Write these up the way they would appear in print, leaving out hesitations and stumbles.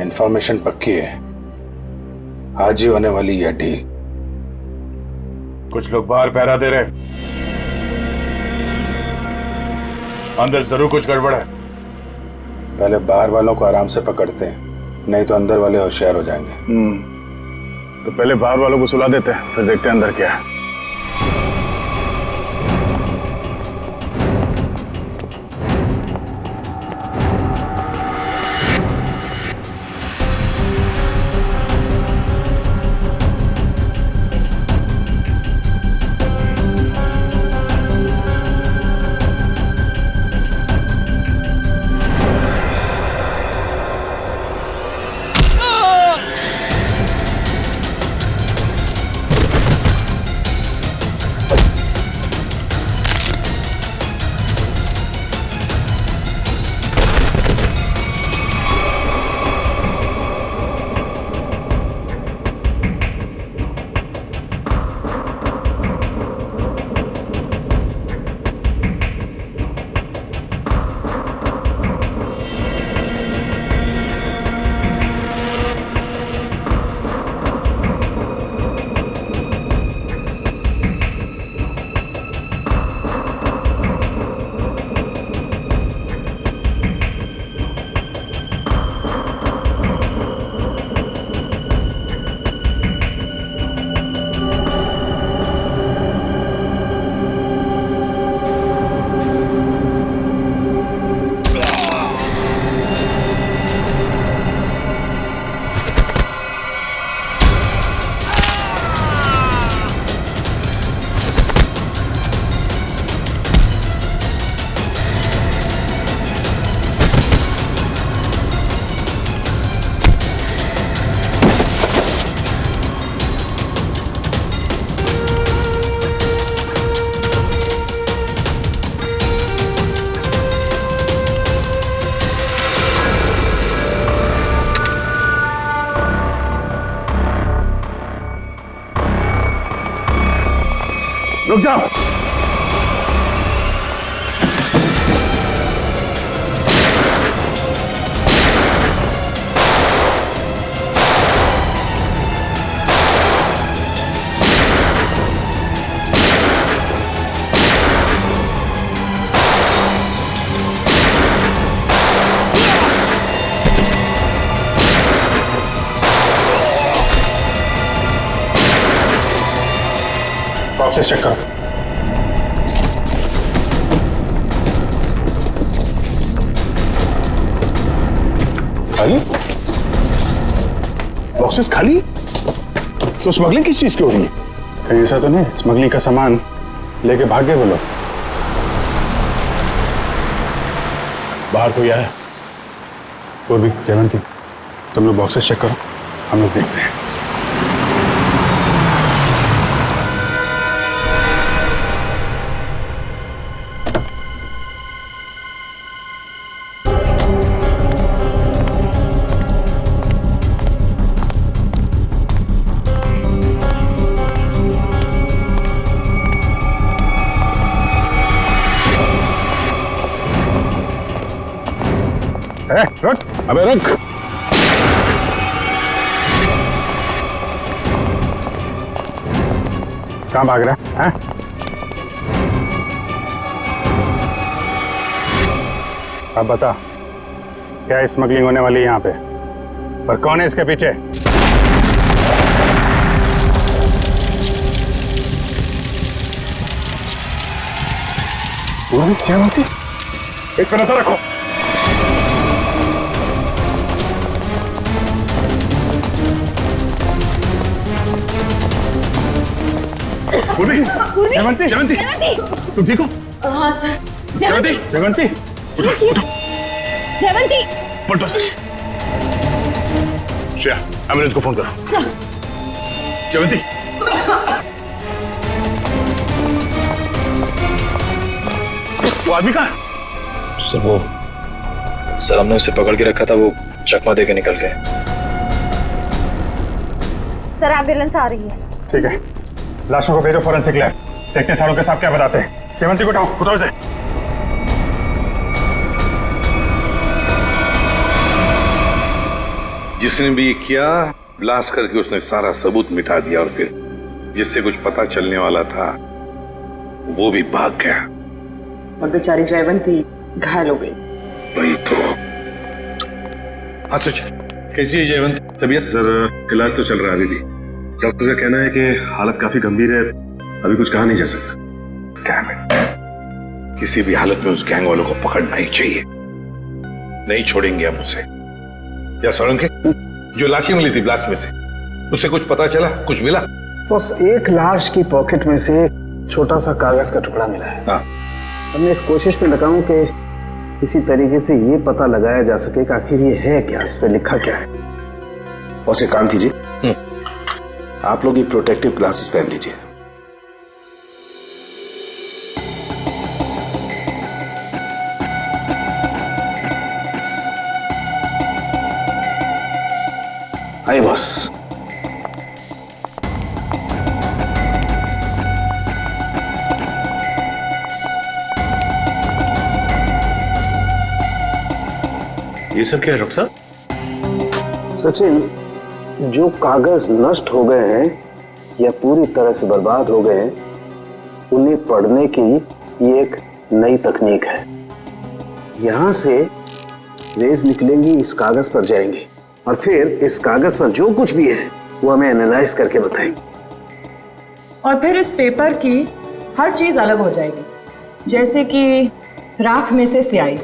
Information पक्की है, आज ही होने वाली यह डील। कुछ लोग बाहर पहरा दे रहे, अंदर जरूर कुछ गड़बड़ है। पहले बाहर वालों को आराम से पकड़ते हैं, नहीं तो अंदर वाले होशियार हो जाएंगे। तो पहले बाहर वालों को सुला देते हैं, फिर देखते हैं अंदर क्या है। रुक जाओ। बॉक्सेस चेक करो। खाली बॉक्सेस खाली? तो स्मगलिंग किस चीज की हो रही है? कहीं ऐसा तो नहीं स्मगलिंग का सामान लेके भाग गए वो लोग? बाहर कोई आया? वो भी जयवंती, तुम लोग बॉक्सेस चेक करो, हम लोग देखते हैं। रुक, अबे रुक। कहाँ भाग रहा है? अब बता, क्या स्मगलिंग होने वाली है यहाँ पे? पर कौन है इसके पीछे? जयवंती, इस पर नजर रखो। जयवंती, जयवंती, तुम ठीक हो? हाँ सर। जयवंती, जयवंती, जयवंती, पलटो सर। श्रेया, एम्बुलेंस को फोन करो। सर। जयवंती, वो आदमी कहाँ? सर हमने उसे पकड़ के रखा था, वो चकमा दे के निकल गए। सर एम्बुलेंस आ रही है। ठीक है, लाशों को भेजो फॉरेंसिक लैब, देखते हैं सारों के साथ क्या बताते हैं। जयवंती को उठाओ से। जिसने भी ये किया, ब्लास्ट करके उसने सारा सबूत मिटा दिया और फिर जिससे कुछ पता चलने वाला था वो भी भाग गया। और बेचारी जयवंती घायल हो गई। वही तो। हाँ सच, कैसी है जयवंत? तबीयत? सर इलाज तो चल रहा है अभी भी। डॉक्टर का कहना है कि हालत काफी गंभीर है, अभी कुछ कहा नहीं जा सकता। Damn it. किसी भी हालत में उस गैंग वालों को पकड़ना ही चाहिए। नहीं छोड़ेंगे हम उसे। या सोलंकी, जो लाशें मिली थी ब्लास्ट में से, उससे कुछ पता चला, कुछ मिला? बस एक लाश की पॉकेट में से छोटा सा कागज का टुकड़ा मिला है। हाँ। हमने इस कोशिश में लगा हूं कि किसी तरीके से ये पता लगाया जा सके कि आखिर ये है क्या, इस पे लिखा क्या है। बस एक काम कीजिए, आप लोग ये प्रोटेक्टिव ग्लासेस पहन लीजिए। आइए बॉस। ये सब क्या है डॉक्टर साहब? सचिन, जो कागज नष्ट हो गए हैं या पूरी तरह से बर्बाद हो गए हैं, उन्हें पढ़ने की ये एक नई तकनीक है। यहां से रेज निकलेंगी, इस कागज पर जाएंगी और फिर इस कागज पर जो कुछ भी है वो हमें एनालाइज करके बताएंगे। और फिर इस पेपर की हर चीज अलग हो जाएगी, जैसे कि राख में से स्याही।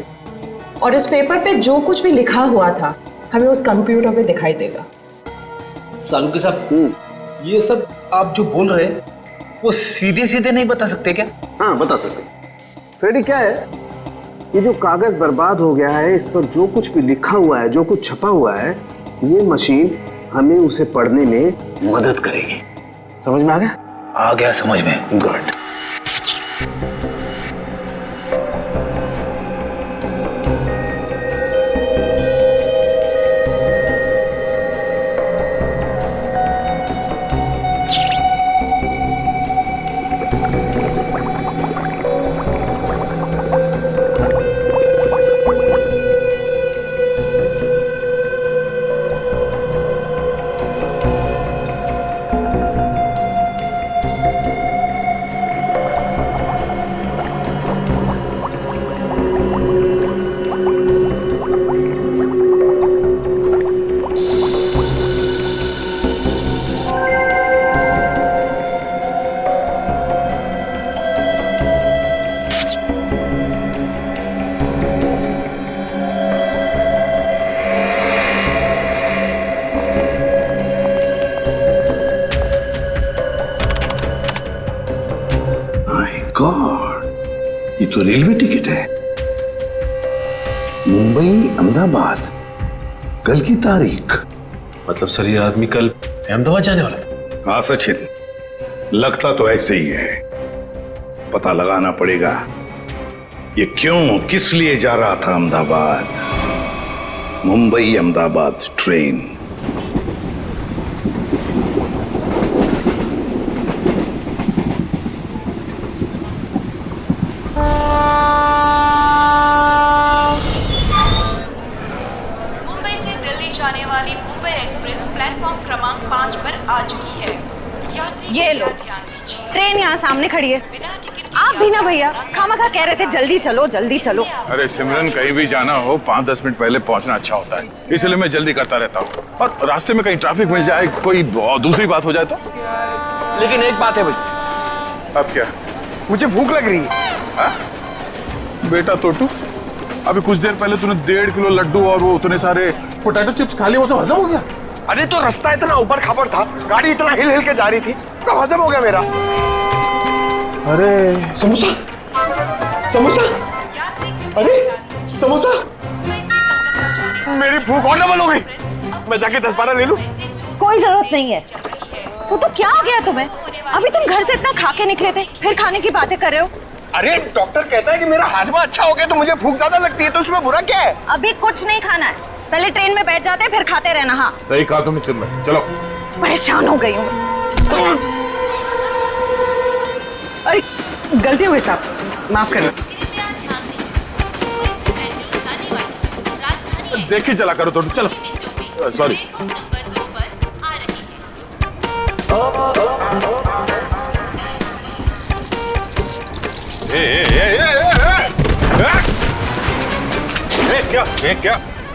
और इस पेपर पे जो कुछ भी लिखा हुआ था हमें उस कंप्यूटर पे दिखाई देगा। सालुंके साहब, ये सब आप जो बोल रहे हैं वो सीधे सीधे नहीं बता सकते क्या? हाँ बता सकते। फ्रेडी, क्या है, ये जो कागज बर्बाद हो गया है, इस पर जो कुछ भी लिखा हुआ है, जो कुछ छपा हुआ है, ये मशीन हमें उसे पढ़ने में मदद करेगी। समझ में आ गया? आ गया समझ में। गुड। गॉड, ये तो रेलवे टिकट है। मुंबई अहमदाबाद, कल की तारीख। मतलब सर ये आदमी कल अहमदाबाद जाने वाला था? हाँ सचिन, लगता तो ऐसे ही है। पता लगाना पड़ेगा ये क्यों, किस लिए जा रहा था अहमदाबाद। मुंबई अहमदाबाद ट्रेन। मुंबई से दिल्ली जाने वाली मुंबई एक्सप्रेस प्लेटफॉर्म क्रमांक 5 पर आ चुकी है। यात्री ये लो, ध्यान दीजिए। ट्रेन यहाँ सामने खड़ी है। बिना टिकट के आप भी ना भैया, खामखा कह रहे थे जल्दी चलो जल्दी चलो। अरे सिमरन, कहीं भी जाना हो 5-10 मिनट पहले पहुंचना अच्छा होता है, इसलिए मैं जल्दी करता रहता हूँ। और रास्ते में कहीं ट्रैफिक मिल जाए, कोई दूसरी बात हो जाए तो। लेकिन एक बात है भाई। अब क्या? मुझे भूख लग रही है। बेटा तोटू, अभी कुछ देर पहले तूने 1.5 किलो लड्डू और वो उतने सारे पोटैटो चिप्स खा लिए, वो सब हजम हो गया? अरे तो रास्ता इतना ऊपर खापर था, गाड़ी इतना हिल हिल के जा रही थी, सब हजम हो गया मेरा। अरे समोसा, समोसा, अरे समोसा, मेरी भूख और डबल हो गई। मैं जाके 10-12 ले लूं? कोई जरूरत नहीं है। वो तो क्या हो गया तुम्हें? अभी तुम घर से इतना खा के निकले थे, फिर खाने की बातें कर रहे हो। अरे डॉक्टर कहता है कि मेरा हाजमा अच्छा हो गया तो मुझे भूख ज्यादा लगती है, तो उसमें बुरा क्या है? अभी कुछ नहीं खाना है, पहले ट्रेन में बैठ जाते फिर खाते रहना। हाँ सही कहा तुमने सिमरन, चलो। परेशान हो गई हूँ। अरे गलती हो गई साहब, माफ करिए। देख के चला करो तोटू, चलो। सॉरी।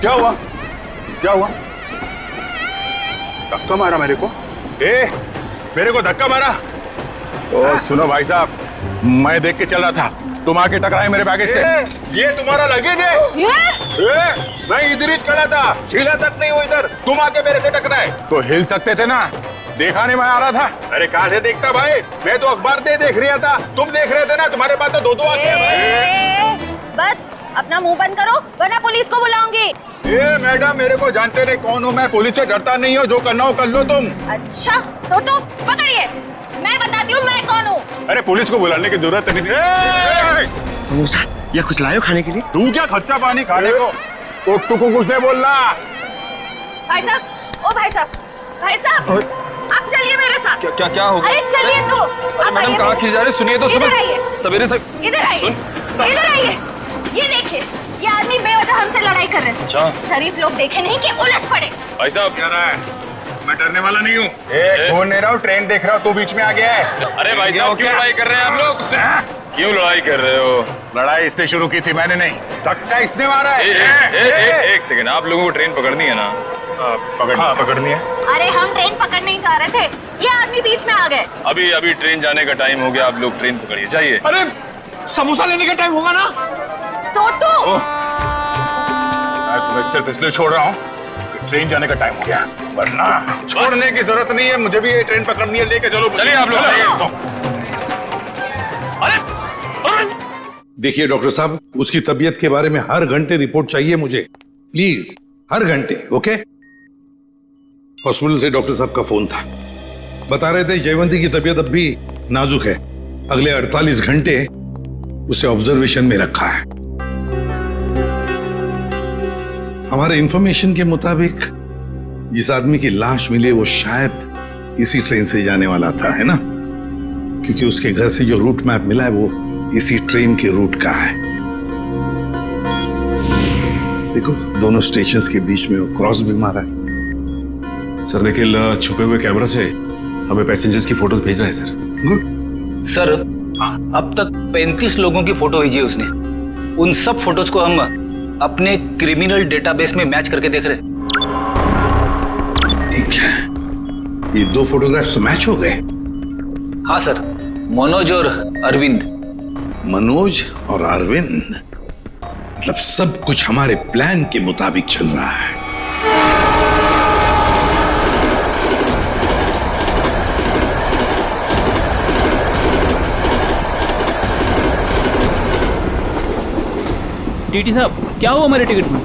क्या हुआ? क्या हुआ? धक्का मारा मेरे को? मेरे को धक्का मारा? ओ सुनो भाई साहब, मैं देख के चल रहा था, तुम आके टकराए मेरे बैगेज से। ये तुम्हारा लगेज है? मैं इधर ही खड़ा था, हिला तक नहीं हुई इधर, तुम आके मेरे से टकराए। तो हिल सकते थे ना, देखा नहीं मैं आ रहा था। अरे कहाँ से देखता भाई, मैं तो अखबार देख रहा था, तुम देख रहे थे ना, तुम्हारे पास तो दो आंखें हैं भाई। बस अपना मुंह बंद करो वरना पुलिस को बुलाऊंगी। मैडम मेरे को जानते नहीं कौन हूँ मैं, पुलिस से डरता नहीं हो, जो करना हो कर लो तुम। अच्छा तो पकड़िए, मैं बताती हूँ मैं कौन हूँ। अरे पुलिस को बुलाने की जरूरत नहीं। समोसा या कुछ लायो खाने के लिए? तू क्या खर्चा पानी खाने को? टोटू को कुछ नहीं बोलना। भाई साहब, ओ भाई साहब, भाई साहब आप चलिए मेरे साथ। क्या क्या क्या होगा? अरे चलिए तो। अरे मैडम कहाँ खींच जा रहे? सुनिए तो इधर आइए। सवेरे से इधर आइए, इधर आइए। ये देखिए, ये आदमी बेवजह हमसे लड़ाई कर रहे हैं। अच्छा। शरीफ लोग देखे नहीं कि उलझ पड़े। भाई साहब क्या रहा है? मैं डरने वाला नहीं हूँ। फोन नहीं रहा हूँ, ट्रेन देख रहा हूँ, तू बीच में आ गया है। अरे भाई साहब क्यों लड़ाई कर रहे हैं आप लोग? क्यों लड़ाई कर रहे हो? लड़ाई इसने शुरू की थी, मैंने नहीं। धक्का इसने मारा है। एक सेकंड, आप लोगों को ट्रेन पकड़नी है ना? पकड़नी है। अरे हम ट्रेन पकड़ने ही जा रहे थे, ये आदमी बीच में आ गए। अभी ट्रेन जाने का टाइम हो गया, आप लोग ट्रेन पकड़िए, जाइए। अरे समोसा लेने का टाइम होगा ना? टोटू मैं तुम्हें सिर्फ इसलिए छोड़ रहा हूँ कि ट्रेन जाने का टाइम हो गया, वरना छोड़ने की जरूरत नहीं है, मुझे भी ये ट्रेन पकड़नी है, लेके चलो। चलिए आप लोग। देखिए डॉक्टर साहब, उसकी तबीयत के बारे में हर घंटे रिपोर्ट चाहिए मुझे, प्लीज, हर घंटे। ओके? हॉस्पिटल से डॉक्टर साहब का फोन था, बता रहे थे जयवंती की तबीयत अब भी नाजुक है, अगले 48 घंटे उसे ऑब्जर्वेशन में रखा है। हमारे इंफॉर्मेशन के मुताबिक जिस आदमी की लाश मिली वो शायद इसी ट्रेन से जाने वाला था, है ना? क्योंकि उसके घर से जो रूट मैप मिला है वो इसी ट्रेन के रूट का है। देखो दोनों स्टेशंस के बीच में वो क्रॉस भी मारा है। सर लेकिन छुपे हुए कैमरा से हमें पैसेंजर्स की फोटोज भेज रहा है सर। गुड सर अब तक 35 लोगों की फोटो भेजी है उसने, उन सब फोटोज को हम अपने क्रिमिनल डेटाबेस में मैच करके देख रहे हैं। ठीक है, ये दो फोटोग्राफ्स मैच हो गए? हाँ सर, मनोज और अरविंद। मनोज और अरविंद, मतलब सब कुछ हमारे प्लान के मुताबिक चल रहा है। टीटी साहब क्या हुआ हमारे टिकट में?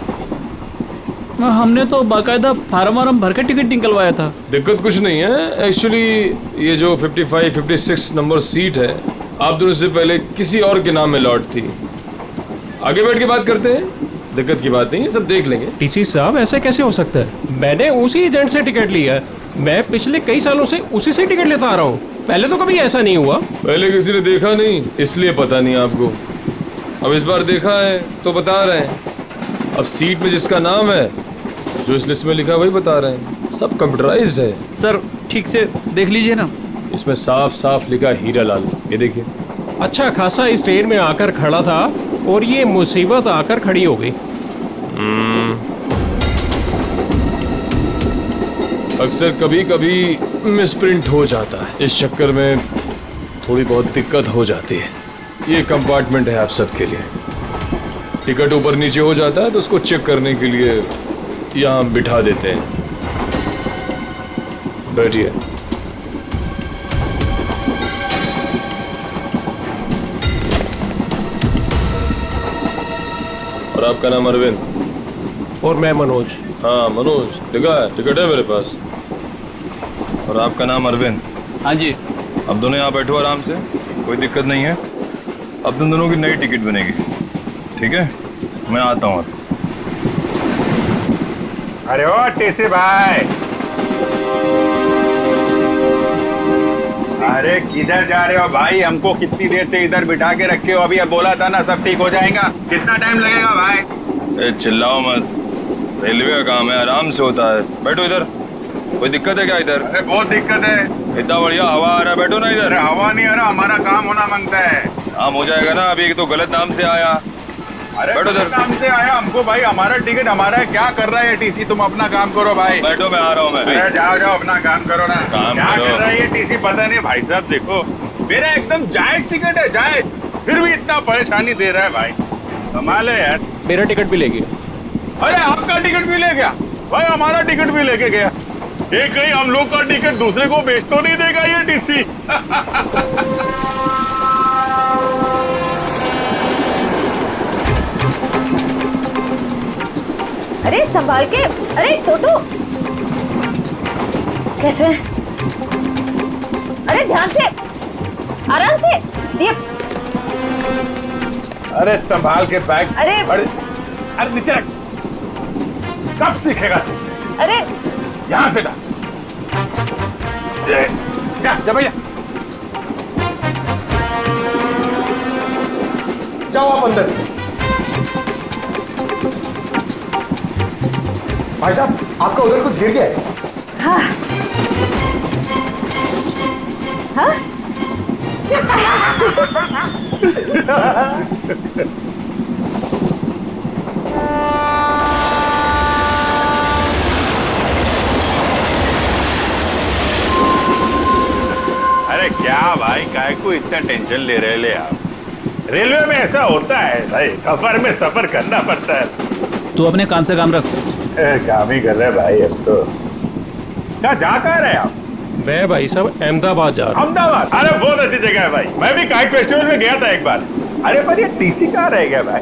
हमने तो बाकायदा फार्म वार्म भर के टिकट निकलवाया था। दिक्कत कुछ नहीं है एक्चुअली, ये जो 55-56 नंबर सीट है आप दोनों से पहले किसी और के नाम में लॉट थी। आगे बैठ के बात करते हैं, दिक्कत की बात नहीं है, सब देख लेंगे। टीसी साहब ऐसे कैसे हो सकता है? मैंने उसी एजेंट से टिकट लिया है, मैं पिछले कई सालों से उसी से टिकट लेता आ रहा हूँ, पहले तो कभी ऐसा नहीं हुआ। पहले किसी ने देखा नहीं इसलिए पता नहीं आपको, अब इस बार देखा है तो बता रहे हैं। अब सीट में जिसका नाम है, जो इस लिस्ट में लिखा वही बता रहे हैं, सब कंप्यूटराइज्ड है। सर ठीक से देख लीजिए ना, इसमें साफ साफ लिखा हीरा लाल, ये देखिए। अच्छा खासा इस ट्रेन में आकर खड़ा था और ये मुसीबत आकर खड़ी हो गई। अक्सर कभी कभी मिसप्रिंट हो जाता है, इस चक्कर में थोड़ी बहुत दिक्कत हो जाती है। ये कंपार्टमेंट है आप सबके लिए, टिकट ऊपर नीचे हो जाता है तो उसको चेक करने के लिए यहाँ बिठा देते हैं। बैठिए। और आपका नाम अरविंद? और मैं मनोज। हाँ मनोज, टिकट है मेरे पास। और आपका नाम अरविंद? हाँ जी। अब दोनों यहाँ बैठो आराम से, कोई दिक्कत नहीं है। अब तुम दोनों की नई टिकट बनेगी, ठीक है? मैं आता हूँ। अरे ओ टीसी भाई, अरे किधर जा रहे हो भाई? हमको कितनी देर से इधर बिठा के रखे हो? अभी अब बोला था ना सब ठीक हो जाएगा, कितना टाइम लगेगा भाई? चिल्लाओ मत, रेलवे का काम है, आराम से होता है। बैठो इधर। कोई दिक्कत है क्या इधर? अरे बहुत दिक्कत है। इतना बढ़िया हवा आ रहा है, बैठो ना इधर। अरे हवा नहीं आ रहा, हमारा काम होना मांगता है। काम हो जाएगा ना, अभी तो गलत नाम से आया। अरे बैठो गलत इधर। नाम से आया हमको भाई, हमारा टिकट हमारा है। क्या कर रहा है ये टीसी? तुम अपना काम करो भाई। बैठो, मैं आ रहा हूँ मैं भी। अरे जाओ जाओ अपना काम करो ना। काम क्या करो। कर रहा है ये टीसी पता नहीं। भाई साहब देखो, मेरा एकदम जायज टिकट है, जायज, फिर भी इतना परेशानी दे रहा है भाई। कमाल है यार। मेरा टिकट भी ले गया। अरे आपका टिकट भी ले गया भाई, हमारा टिकट भी लेके गया। ये कहीं हम लोग का टिकट दूसरे को बेच तो नहीं देगा ये टीसी? अरे संभाल के। अरे टोटो, कैसे? अरे ध्यान से, आराम से। ये अरे संभाल के बैग। अरे अरे नीचे रख। कब सीखेगा तू? अरे यहां से डाल। जा जा भैया, जाओ आप अंदर। भाई साहब, आपका उधर कुछ गिर गया है। हाँ हाँ। अरे क्या भाई, काय को इतना टेंशन ले रहे ले आप? रेलवे में ऐसा होता है भाई, सफर में सफर करना पड़ता है। तू अपने काम से काम रख। काम ही कर रहे भाई अब तो। क्या जा कहाँ रहे आप? मैं भाई साहब अहमदाबाद जा रहा हूँ। अहमदाबाद? अरे बहुत अच्छी जगह है भाई, मैं भी काइट फेस्टिवल में गया था एक बार। अरे पर ये टीसी कहाँ रह गया भाई?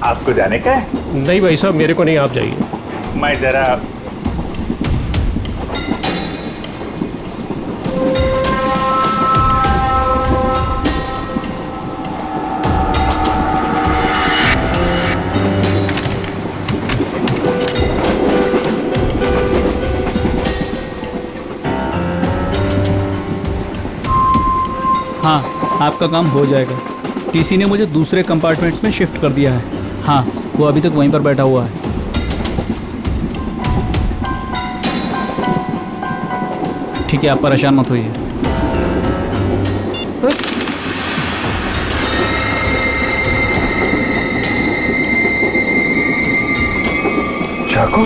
आपको जाने का है? नहीं भाई साहब, मेरे को नहीं, आप जाइए। मैं जरा हाँ, आपका काम हो जाएगा। टीसी ने मुझे दूसरे कंपार्टमेंट में शिफ्ट कर दिया है। हाँ, वो अभी तक वहीं पर बैठा हुआ है। ठीक है, आप परेशान मत होइए। चाकू?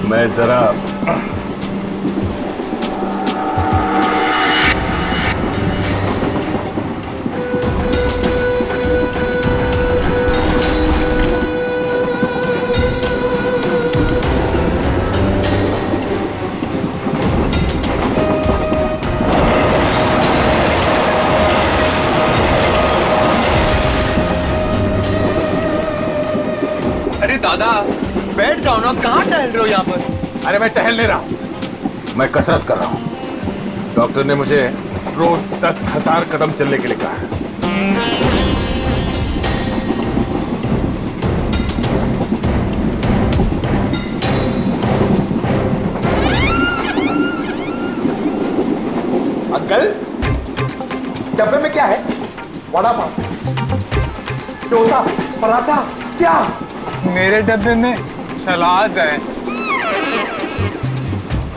मैं जरा अरे दादा, बैठ जाओ ना, कहाँ टहल रहे हो यहाँ पर? अरे मैं टहल नहीं रहा हूं, मैं कसरत कर रहा हूं। डॉक्टर ने मुझे रोज 10,000 कदम चलने के लिए कहा है। अंकल, डब्बे में क्या है? वड़ा पाव, डोसा, पराठा, क्या? मेरे डब्बे में सलाद है।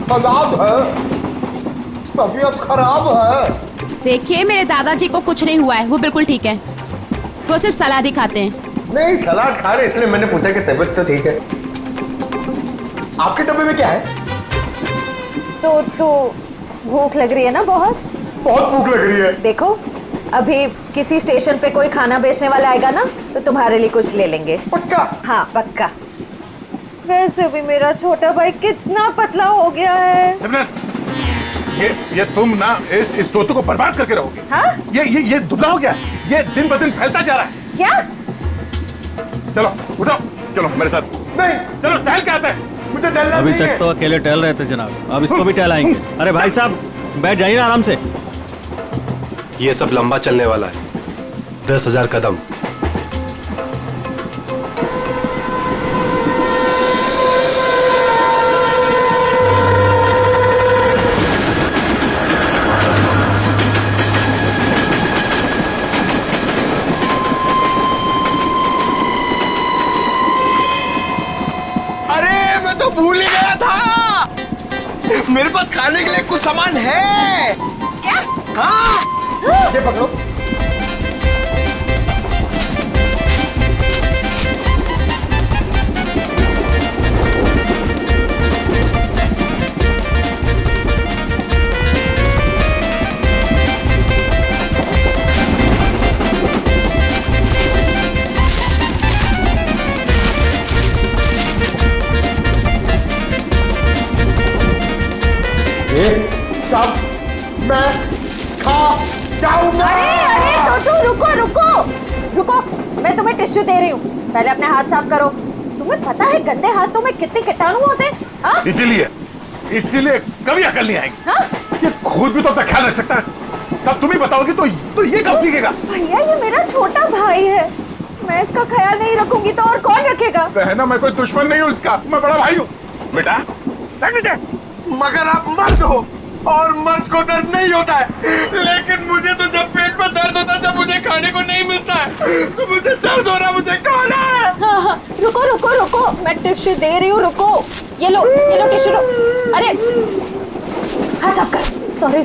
सलाद है? तबीयत खराब है। देखिए, मेरे दादाजी को कुछ नहीं हुआ है, वो बिल्कुल ठीक है। वो सिर्फ सलाद ही खाते हैं। नहीं, सलाद खा रहे इसलिए मैंने पूछा कि तबीयत तो ठीक है। आपके डब्बे में क्या है? तो भूख लग रही है ना? बहुत भूख लग रही है। देखो, अभी किसी स्टेशन पे कोई खाना बेचने वाला आएगा ना, तो तुम्हारे लिए कुछ ले लेंगे। पक्का? हाँ पक्का। वैसे भी मेरा छोटा भाई कितना पतला हो गया है। सिमरन, ये तुम ना इस तोते को बर्बाद करके रहोगे। हाँ? ये दुबला हो गया, ये दिन ब दिन फैलता जा रहा है। क्या? चलो उठो, चलो मेरे साथ। नहीं, चलो टहल के आते हैं। मुझे टहलना अभी नहीं तक है। तो अकेले टहल रहे थे जनाब, अब इसको भी टहलाएंगे। अरे भाई साहब बैठ जाइए ना आराम से। ये सब लंबा चलने वाला है, 10,000 कदम। अरे मैं तो भूल ही गया था, मेरे पास खाने के लिए कुछ सामान है। क्या? हाँ, ये पकड़ो। सब मैं खा जाऊंगा। अरे तो रुको रुको रुको, मैं तुम्हें टिश्यू दे रही हूँ, पहले अपने हाथ साफ करो। तुम्हें पता है गंदे हाथों में कितने कीटाणु होते हैं? हाँ? इसीलिए कभी अकल नहीं आएगी। हाँ? ये खुद भी तो अपना ख्याल रख सकता है, सब तुम ही बताओगी तो ये कब सीखेगा? भैया ये मेरा छोटा भाई है, मैं इसका ख्याल नहीं रखूंगी तो और कौन रखेगा? बहना मैं कोई दुश्मन नहीं हूँ इसका, मैं बड़ा भाई हूँ। बेटा मगर आप मर्द हो और मर्द को दर्द नहीं होता है, लेकिन मुझे तो जब पेट में दर्द होता है, जब मुझे खाने को नहीं मिलता है तो मुझे दर्द हो रहा, मुझे खाना है। हाँ, रुको रुको रुको, मैं टिश्यू दे रही हूँ, रुको। ये लो टिश्यू लो। अरे हाथ साफ कर। सॉरी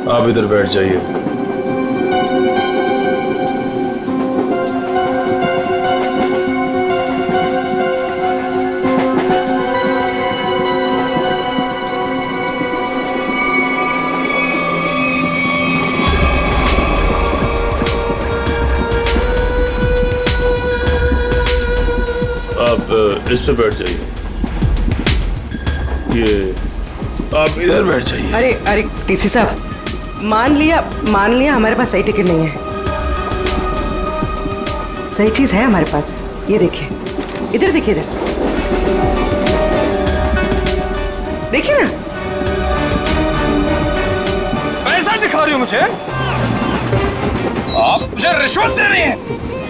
आप इधर बैठ जाइए। आप इस पे बैठ जाइए। ये आप इधर बैठ जाइए। अरे टीसी साहब, मान लिया हमारे पास सही टिकट नहीं है। सही चीज है हमारे पास, ये देखिए, इधर देखिए, इधर देखिए ना। पैसा दिखा रही हो मुझे? आप मुझे रिश्वत दे रही हैं?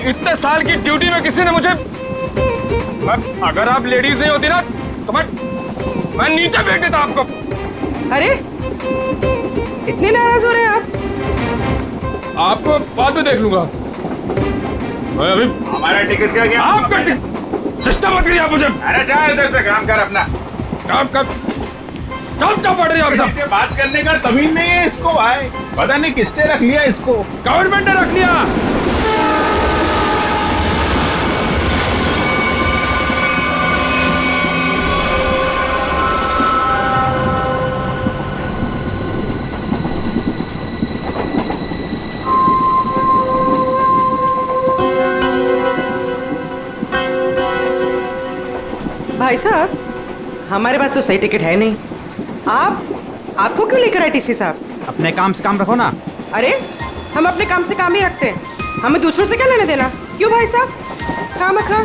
इतने साल की ड्यूटी में किसी ने मुझे, अगर आप लेडीज नहीं होती ना तो मैं नीचे फेंक देता आपको। अरे इतने नाराज हो रहे हैं आप? आपको बाद में देख लूंगा। मैं अभी हमारा टिकट क्या गया? आपका टिकट सिस्टम मत करिए आप मुझे। अरे जा इधर से, काम कर अपना। काम क्या पड़ रही है आप सब? बात करने का तमीज नहीं है इसको भाई, पता नहीं किसने रख लिया इसको। गवर्नमेंट ने रख लिया। भाई साहब, हमारे पास तो सही टिकट है नहीं। आपको क्यों लेकर आए टीसी साहब? अपने काम से काम रखो ना। अरे हम अपने काम से काम ही रखते हैं, हमें दूसरों से क्या लेने देना? क्यों भाई साहब? काम रखा,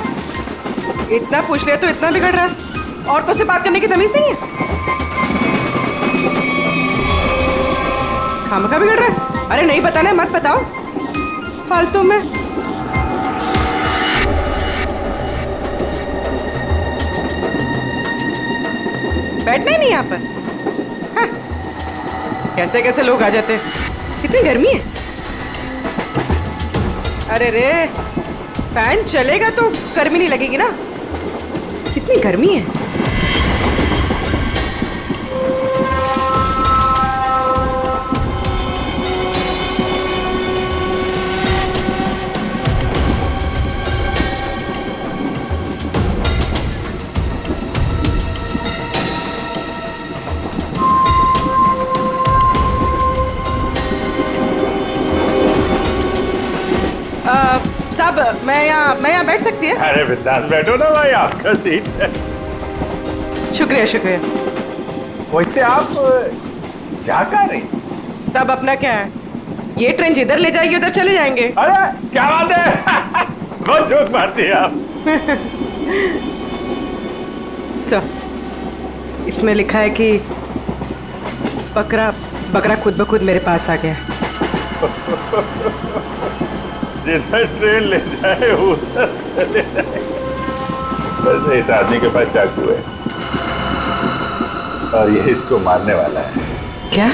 इतना पूछ लिया तो इतना बिगड़ रहा है, औरतों से बात करने की तमीज नहीं है। खामखा बिगड़ रहा है। अरे नहीं बताना, मत बताओ फालतू में। बैठना ही नहीं यहाँ पर। हाँ। कैसे कैसे लोग आ जाते हैं। कितनी गर्मी है। अरे रे, फैन चलेगा तो गर्मी नहीं लगेगी ना। कितनी गर्मी है। साहब मैं यहाँ बैठ सकती है? अरे बिंदास बैठो ना भाई, आपका सीट है। शुक्रिया शुक्रिया। वैसे आप जा कहाँ रही? सब अपना क्या है, ये ट्रेन जिधर ले जाएगी उधर चले जाएंगे। अरे क्या बात है बहुत जोक मारती है आप। सर इसमें लिखा है कि बकरा खुद ब खुद मेरे पास आ गया। जिधर ट्रेन ले जाए उधर चले जाए। वैसे इस आदमी के पास चाकू है और ये इसको मारने वाला है। क्या?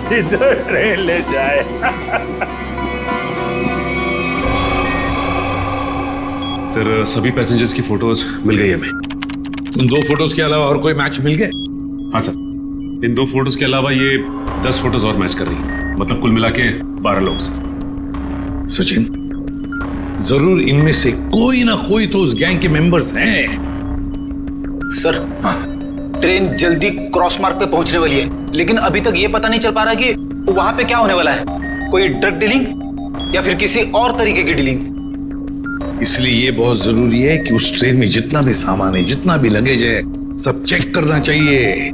जिधर ट्रेन ले जाए। सर सभी पैसेंजर्स की फोटोज मिल गई हमें। उन 2 फोटोज के अलावा और कोई मैच मिल गए? हाँ सर, इन 2 फोटोज के अलावा ये 10 फोटोज और मैच कर रही है, मतलब कुल मिला के 12 लोग सर। सचिन, जरूर इनमें से कोई ना कोई तो उस गैंग के मेंबर्स हैं। सर ट्रेन जल्दी क्रॉस मार्क पे पहुंचने वाली है, लेकिन अभी तक ये पता नहीं चल पा रहा कि वहां पे क्या होने वाला है, कोई ड्रग डीलिंग या फिर किसी और तरीके की डीलिंग। इसलिए ये बहुत जरूरी है कि उस ट्रेन में जितना भी सामान है, जितना भी लगेज है, सब चेक करना चाहिए।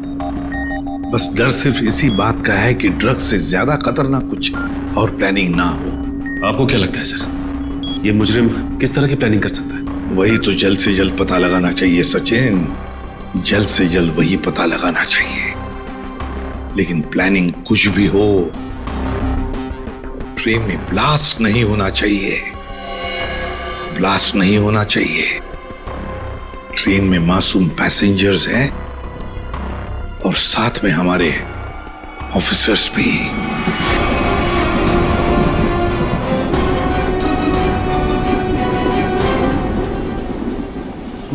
बस डर सिर्फ इसी बात का है कि ड्रग से ज्यादा खतरनाक कुछ और प्लानिंग ना हो। आपको क्या लगता है सर, ये मुजरिम किस तरह की प्लानिंग कर सकता है? वही तो जल्द से जल्द पता लगाना चाहिए सचिन, जल्द से जल्द वही पता लगाना चाहिए। लेकिन प्लानिंग कुछ भी हो, ट्रेन में ब्लास्ट नहीं होना चाहिए। ब्लास्ट नहीं होना चाहिए। ट्रेन में मासूम पैसेंजर्स हैं और साथ में हमारे ऑफिसर्स भी।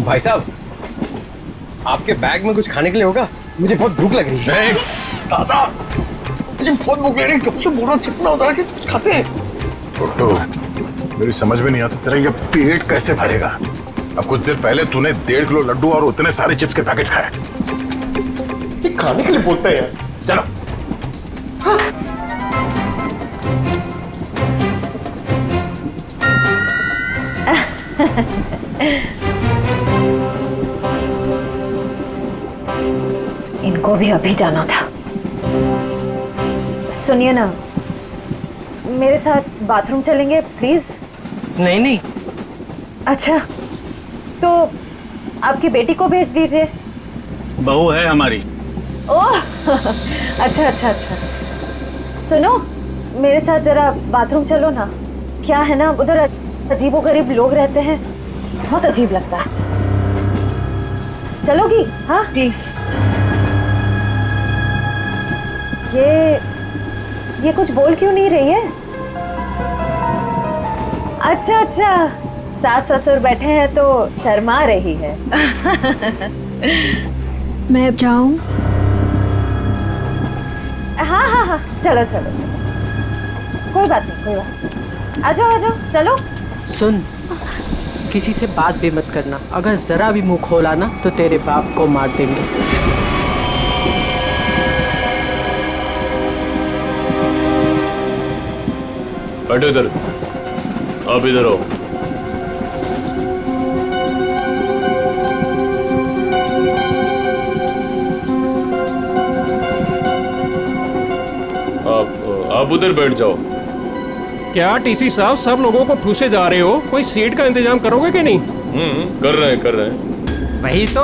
भाई साहब, आपके बैग में कुछ खाने के लिए होगा? मुझे बहुत भूख लग रही है। दादा, मुझे बहुत भूख लग रही है, कब से बोल रहा चिपना होता है कि कुछ खाते हैं। छोटू, मेरी समझ में नहीं आता तेरा ये पेट कैसे भरेगा। अब कुछ देर पहले तूने 1.5 किलो लड्डू और उतने सारे चिप्स के पैकेट खाए। खाने के लिए बोलते हैं यार। चलो। हाँ। इनको भी अभी जाना था। सुनिए ना, मेरे साथ बाथरूम चलेंगे प्लीज? नहीं नहीं। अच्छा, तो आपकी बेटी को भेज दीजिए। बहू है हमारी। ओह अच्छा अच्छा अच्छा। सुनो, मेरे साथ जरा बाथरूम चलो ना। क्या है ना, उधर अजीबोगरीब लोग रहते हैं, बहुत अजीब लगता है। चलोगी? हाँ प्लीज। ये कुछ बोल क्यों नहीं रही है? अच्छा अच्छा, सास ससुर बैठे हैं तो शर्मा रही है। मैं अब जाऊं? हाँ हाँ हाँ, चलो चलो चलो, कोई बात नहीं कोई बात नहीं। आ जाओ चलो। सुन, किसी से बात भी मत करना, अगर जरा भी मुंह खोला ना तो तेरे बाप को मार देंगे। बैठो इधर, आप इधर आओ। आप उधर बैठ जाओ। क्या टीसी साहब, सब लोगों को ठूसे जा रहे हो? कोई सीट का इंतजाम करोगे कि नहीं? कर रहे हैं। वही तो,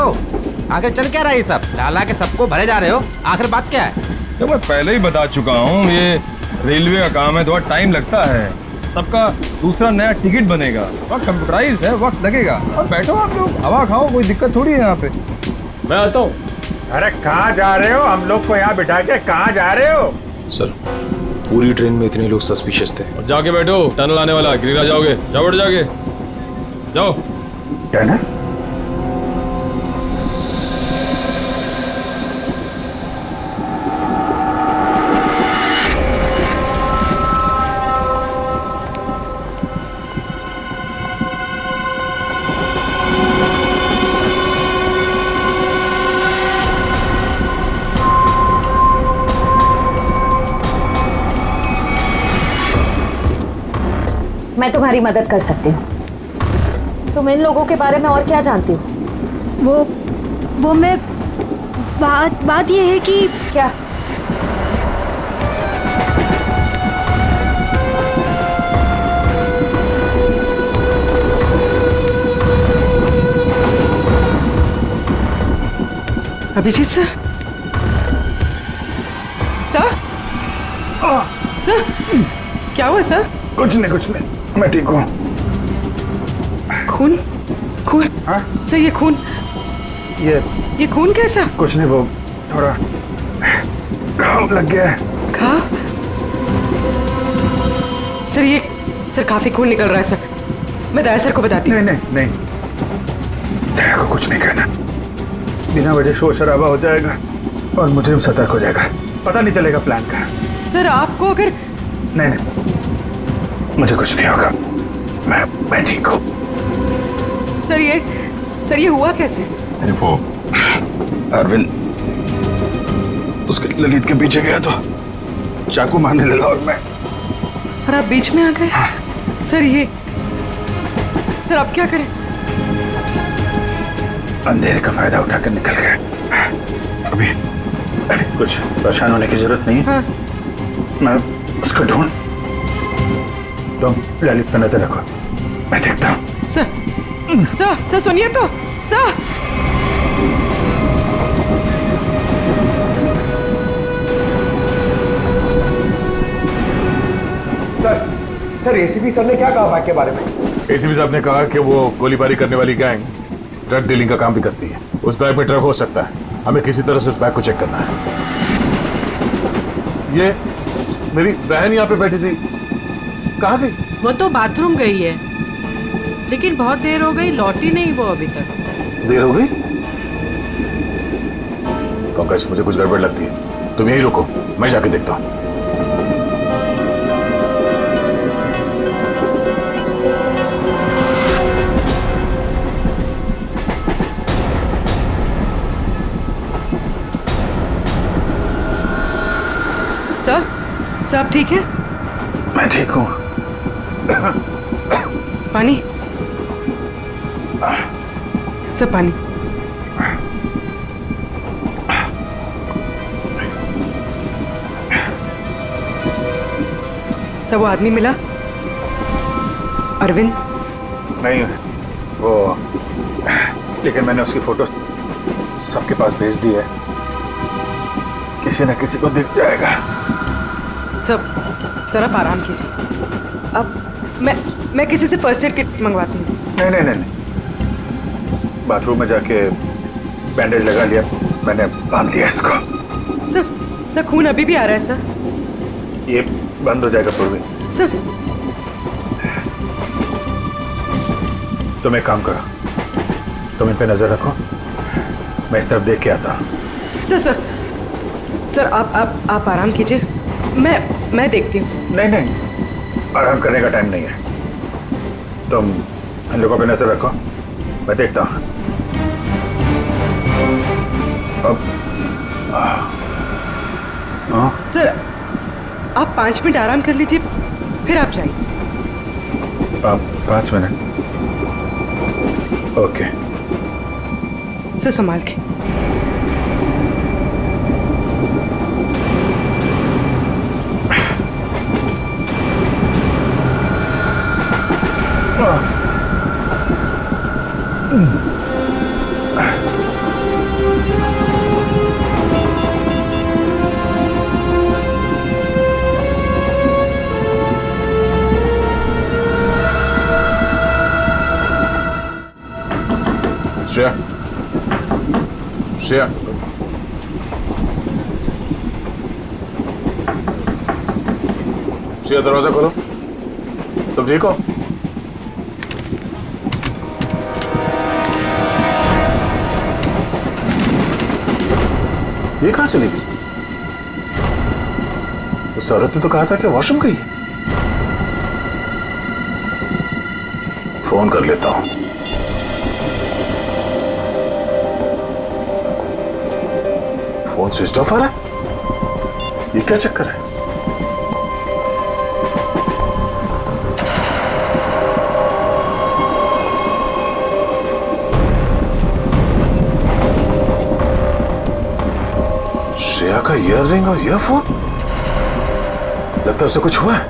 आखिर चल क्या रहा है सब? लाला के सबको भरे जा रहे हो, आखिर बात क्या है? तो मैं पहले ही बता चुका हूँ, ये रेलवे का काम है, थोड़ा टाइम लगता है। सबका दूसरा नया टिकट बनेगा, वक्त कंप्यूटराइज है, वक्त लगेगा। और बैठो आप लोग, हवा खाओ, कोई दिक्कत थोड़ी है यहाँ पे। मैं आता हूँ। अरे कहाँ जा रहे हो? हम लोग को यहाँ बिठा के कहाँ जा रहे हो? सर, पूरी ट्रेन में इतने लोग सस्पिशियस थे। और जाके बैठो, टनल आने वाला, गिरिरा जाओगे। जाओ बैठ, जाके जाओ। टनल? मैं तुम्हारी मदद कर सकती हूँ। तुम इन लोगों के बारे में और क्या जानती हो? वो मैं बात ये है कि क्या? अभिजीत सर, सर क्या हुआ सर? कुछ नहीं, मैं ठीक हूँ। खून? हाँ? सर ये खून, ये खून कैसा? कुछ नहीं, वो थोड़ा घाव लग गया है। घाव? सर काफी खून निकल रहा है सर। मैं दया सर को बताती हूँ। नहीं, दया को कुछ नहीं कहना। बिना वजह शोर शराबा हो जाएगा और मुजरिम सतर्क हो जाएगा, पता नहीं चलेगा प्लान का। सर आपको अगर नहीं, मुझे कुछ नहीं होगा, मैं ठीक हूँ। सर ये हुआ कैसे? अरे वो अरविंद उसके ललित के पीछे गया तो चाकू मारने लगा और आप बीच में आ गए। सर अब क्या करें? अंधेरे का फायदा उठाकर निकल गए। अभी कुछ परेशान होने की जरूरत नहीं है। हाँ। मैं उसको ढूंढ, तुम ललित पर नजर रखो, मैं देखता हूँ। सर सुनिए तो। सर एसीपी सर ने क्या कहा भाग के बारे में? एसीपी साहब ने कहा कि वो गोलीबारी करने वाली गैंग ड्रग डीलिंग का काम भी करती है। उस बैग में ड्रग हो सकता है, हमें किसी तरह से उस बैग को चेक करना है। ये मेरी बहन यहाँ पे बैठी थी, कहाँ गई? वो तो बाथरूम गई है, लेकिन बहुत देर हो गई, लौटी नहीं वो अभी तक। देर हो गई? पंकज, मुझे कुछ गड़बड़ लगती है, तुम यहीं रुको, मैं जाके देखता हूँ। सर आप ठीक है? मैं ठीक हूँ। पानी? सर पानी। सर वो आदमी मिला? अरविंद? नहीं, वो लेकिन मैंने उसकी फोटो सबके पास भेज दी है, किसी न किसी को दिख जाएगा। सर आप आराम कीजिए। अब मैं किसी से फर्स्ट एड किट मंगवाती हूँ। नहीं, बाथरूम में जाके बैंडेज लगा लिया, मैंने बांध लिया इसको। सर खून अभी भी आ रहा है सर। ये बंद हो जाएगा पूर्वी। सर तुम एक काम करो, तुम इन पे नजर रखो, मैं इस तरफ देख के आता हूँ। सर आप आराम कीजिए, मैं देखती हूँ। नहीं, आराम करने का टाइम नहीं है, तुम इन लोगों पे नजर रखो, मैं देखता हूँ। सर आप 5 मिनट आराम कर लीजिए, फिर आप जाइए। 5 मिनट? ओके। सर संभाल के। श्रेया, दरवाजा खोलो। तुम ठीक हो? ये कहाँ चली गई? उस औरत ने तो कहा था कि वॉशरूम गई है। फोन कर लेता हूं। फोन स्विच ऑफ आ रहा है, ये क्या चक्कर है? का ईयररिंग और ईयरफोन, लगता है उससे कुछ हुआ है।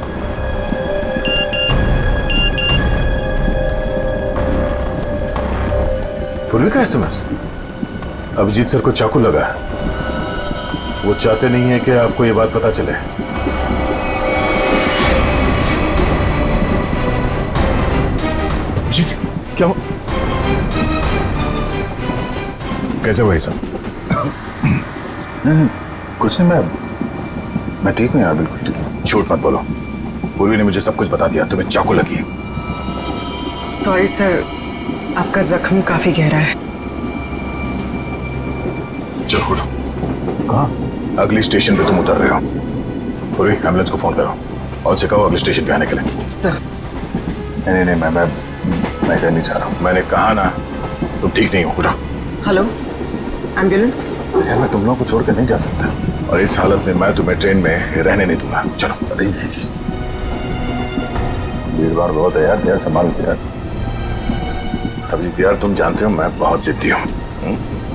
पूर्वी का एसएमएस, अभिजीत सर को चाकू लगा है। वो चाहते नहीं है कि आपको ये बात पता चले। अभिजीत क्या हो? कैसे भाई साहब? नहीं, कुछ नहीं, मैं ठीक हूँ यार, बिल्कुल ठीक हूँ। झूठ मत बोलो, पूर्वी ने मुझे सब कुछ बता दिया। तुम्हें चाकू लगी है। सॉरी सर, आपका जख्म काफी गहरा है। चलो उठो। कहाँ? अगली स्टेशन पे तुम उतर रहे हो। पूर्वी एम्बुलेंस को फोन करो और उसे कहो अगले स्टेशन पे आने के लिए। सर नहीं, मैं कहीं नहीं जा रहा हूँ। मैंने कहा ना, तुम ठीक नहीं हो। उठो। Hello, ambulance? यार मैं तुम लोगों को छोड़ कर नहीं जा सकता, और इस हालत में मैं तुम्हें ट्रेन में रहने नहीं दूंगा। चलो। अरे भीड़ भाड़ बहुत है यार, संभाल के यार। अभिजीत यार, तुम जानते हो मैं बहुत जिद्दी हूँ।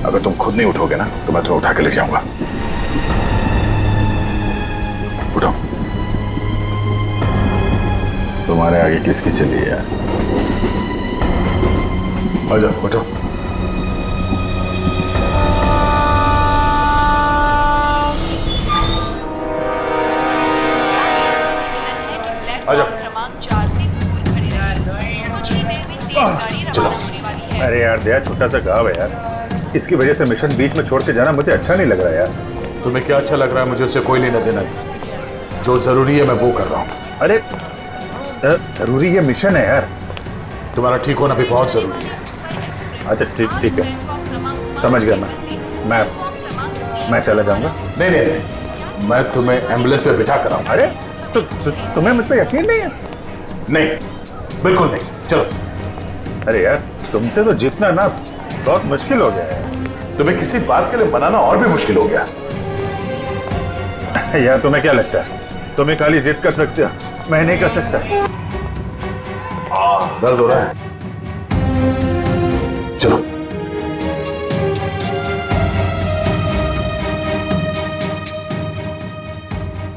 अगर तुम खुद नहीं उठोगे ना तो मैं तुम्हें उठा के लेके आऊंगा। उठो। तुम्हारे आगे किसकी चली है यार? आ जाओ, उठो। क्रमांक 4 से दूर खड़े रहें। कुछ ही देर में तेज गाड़ी रवाना होने वाली है। अरे यार दया, छोटा सा गाँव है यार, इसकी वजह से मिशन बीच में छोड़ के जाना मुझे अच्छा नहीं लग रहा यार। तुम्हें क्या अच्छा लग रहा है? मुझे उससे कोई लेना देना नहीं। जो जरूरी है मैं वो कर रहा हूँ। अरे जरूरी ये मिशन है यार। तुम्हारा ठीक होना भी बहुत जरूरी है। अच्छा ठीक है, समझ गया। मैं चला जाऊंगा। नहीं, मैं तुम्हें एम्बुलेंस पे बिठा कर आऊंगा। अरे तो तुम्हें मुझ पर यकीन नहीं है? नहीं, बिल्कुल नहीं। चलो। अरे यार, तुमसे तो जीतना ना बहुत मुश्किल हो गया है। तुम्हें किसी बात के लिए बनाना और भी मुश्किल हो गया। यार तुम्हें क्या लगता है तुम्हें खाली जिद कर सकते हो, मैं नहीं कर सकता? दर्द हो रहा है। चलो।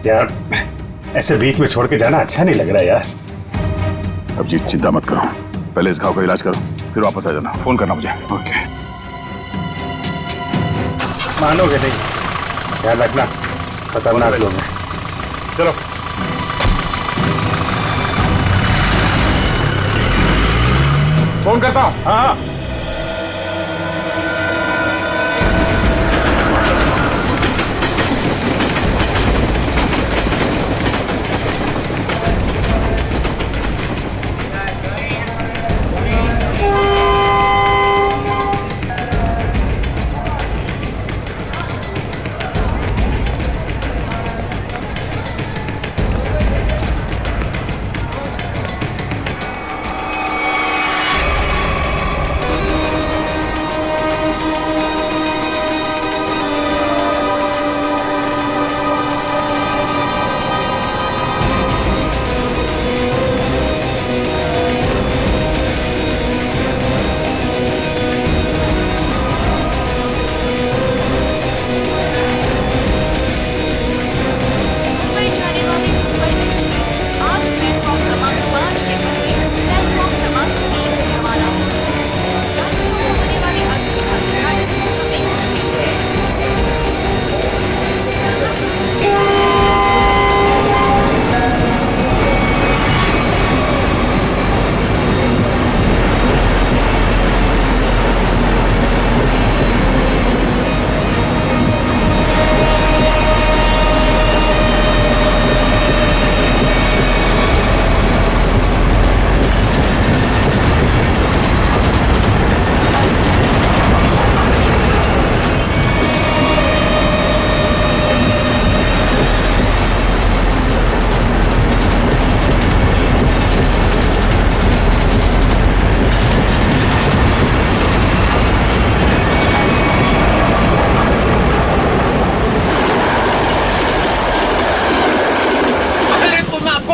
यार ऐसे बीच में छोड़ के जाना अच्छा नहीं लग रहा यार। अभिजीत चिंता मत करो, पहले इस घाव का इलाज करो, फिर वापस आ जाना। फोन करना मुझे। ओके। मानोगे नहीं, ध्यान रखना, खतरनाक लोग हैं। चलो। फोन करता हूँ। हाँ।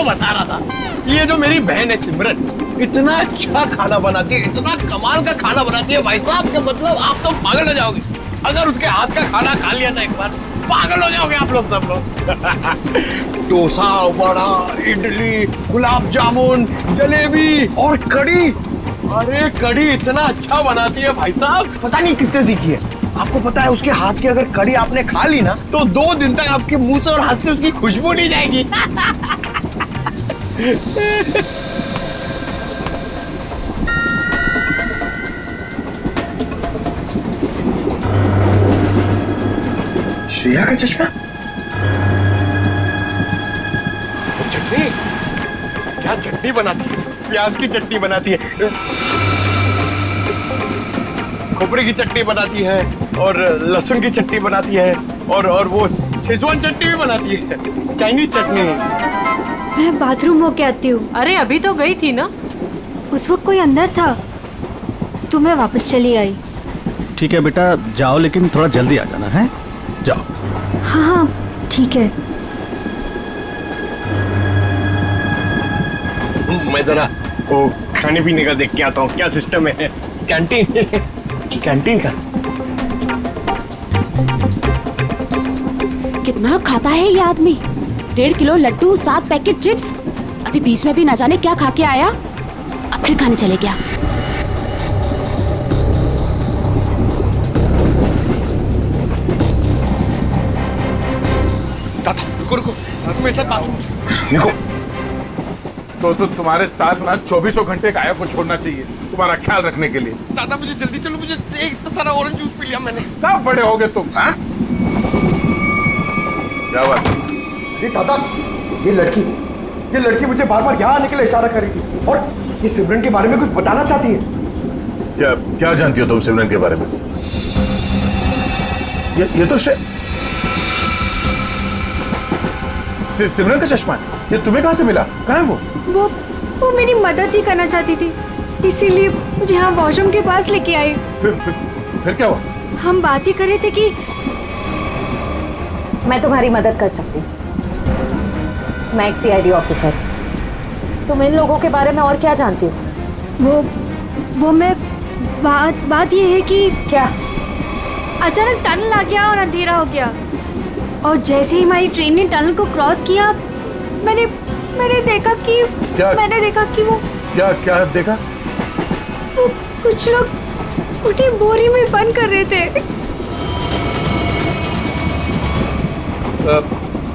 बता रहा था, ये जो मेरी बहन है सिमरन इतना अच्छा खाना बनाती है, इतना कमाल का खाना बनाती है भाई साहब, के मतलब आप तो पागल हो जाओगे। अगर उसके हाथ का खाना खा लिया ना एक बार पागल हो जाओगे आप लोग सब लोग। डोसा, वड़ा, इडली, गुलाब जामुन, जलेबी और कड़ी। अरे कड़ी इतना अच्छा बनाती है भाई साहब, पता नहीं किससे सीखी है। आपको पता है उसके हाथ की अगर कड़ी आपने खा ली ना तो 2 दिन तक आपके मुंह से और हाथ से उसकी खुशबू नहीं जाएगी। श्रेया का चश्मा, चटनी, क्या चटनी बनाती है, प्याज की चटनी बनाती है, खोपरे की चटनी बनाती है और लहसुन की चटनी बनाती है और वो शेजवान चटनी भी बनाती है, चाइनीज चटनी। मैं बाथरूम होके आती हूँ। अरे अभी तो गई थी ना। उस वक्त कोई अंदर था तो मैं वापस चली आई। ठीक है बेटा जाओ, लेकिन थोड़ा जल्दी आ जाना है। जाओ। हाँ हाँ ठीक है। मैं जरा वो खाने पीने का देख के आता हूँ क्या सिस्टम है कैंटीन कैंटीन का। कितना खाता है ये आदमी। 1.5 किलो लड्डू, 7 पैकेट चिप्स। अभी बीच में भी ना जाने क्या खा के आया, अब फिर खाने चले गया। रुको, मेरे साथ बात निको, तो तुम्हारे साथ ना 24 घंटे काया को छोड़ना चाहिए तुम्हारा ख्याल रखने के लिए। दादा मुझे जल्दी चलो, मुझे इतना सारा ऑरेंज जूस पी लिया मैंने। कब बड़े हो गए तुम? हाँ? क्या बात? अरे दादा, ये लड़की मुझे बार बार यहाँ आने के लिए इशारा कर रही थी और ये सिमरन के बारे में कुछ बताना चाहती है। क्या जानती हो तुम सिमरन के बारे में? ये तो सिमरन का चश्मा है। ये तुम्हें कहाँ से मिला? कहाँ है वो मेरी मदद ही करना चाहती थी, इसीलिए मुझे यहाँ वॉशरूम के पास लेके आई। फिर क्या हुआ? हम बात ही कर रहे थे कि मैं तुम्हारी मदद कर सकती हूँ। मैं एक CID ऑफिसर। तुम इन लोगों के बारे में और क्या जानती हो? वो मैं बात ये है कि क्या अचानक टनल आ गया और अंधेरा हो गया, और जैसे ही हमारी ट्रेन ने टनल को क्रॉस किया मैंने देखा कि वो क्या देखा? वो कुछ लोग उन्हें बोरी में बंद कर रहे थे।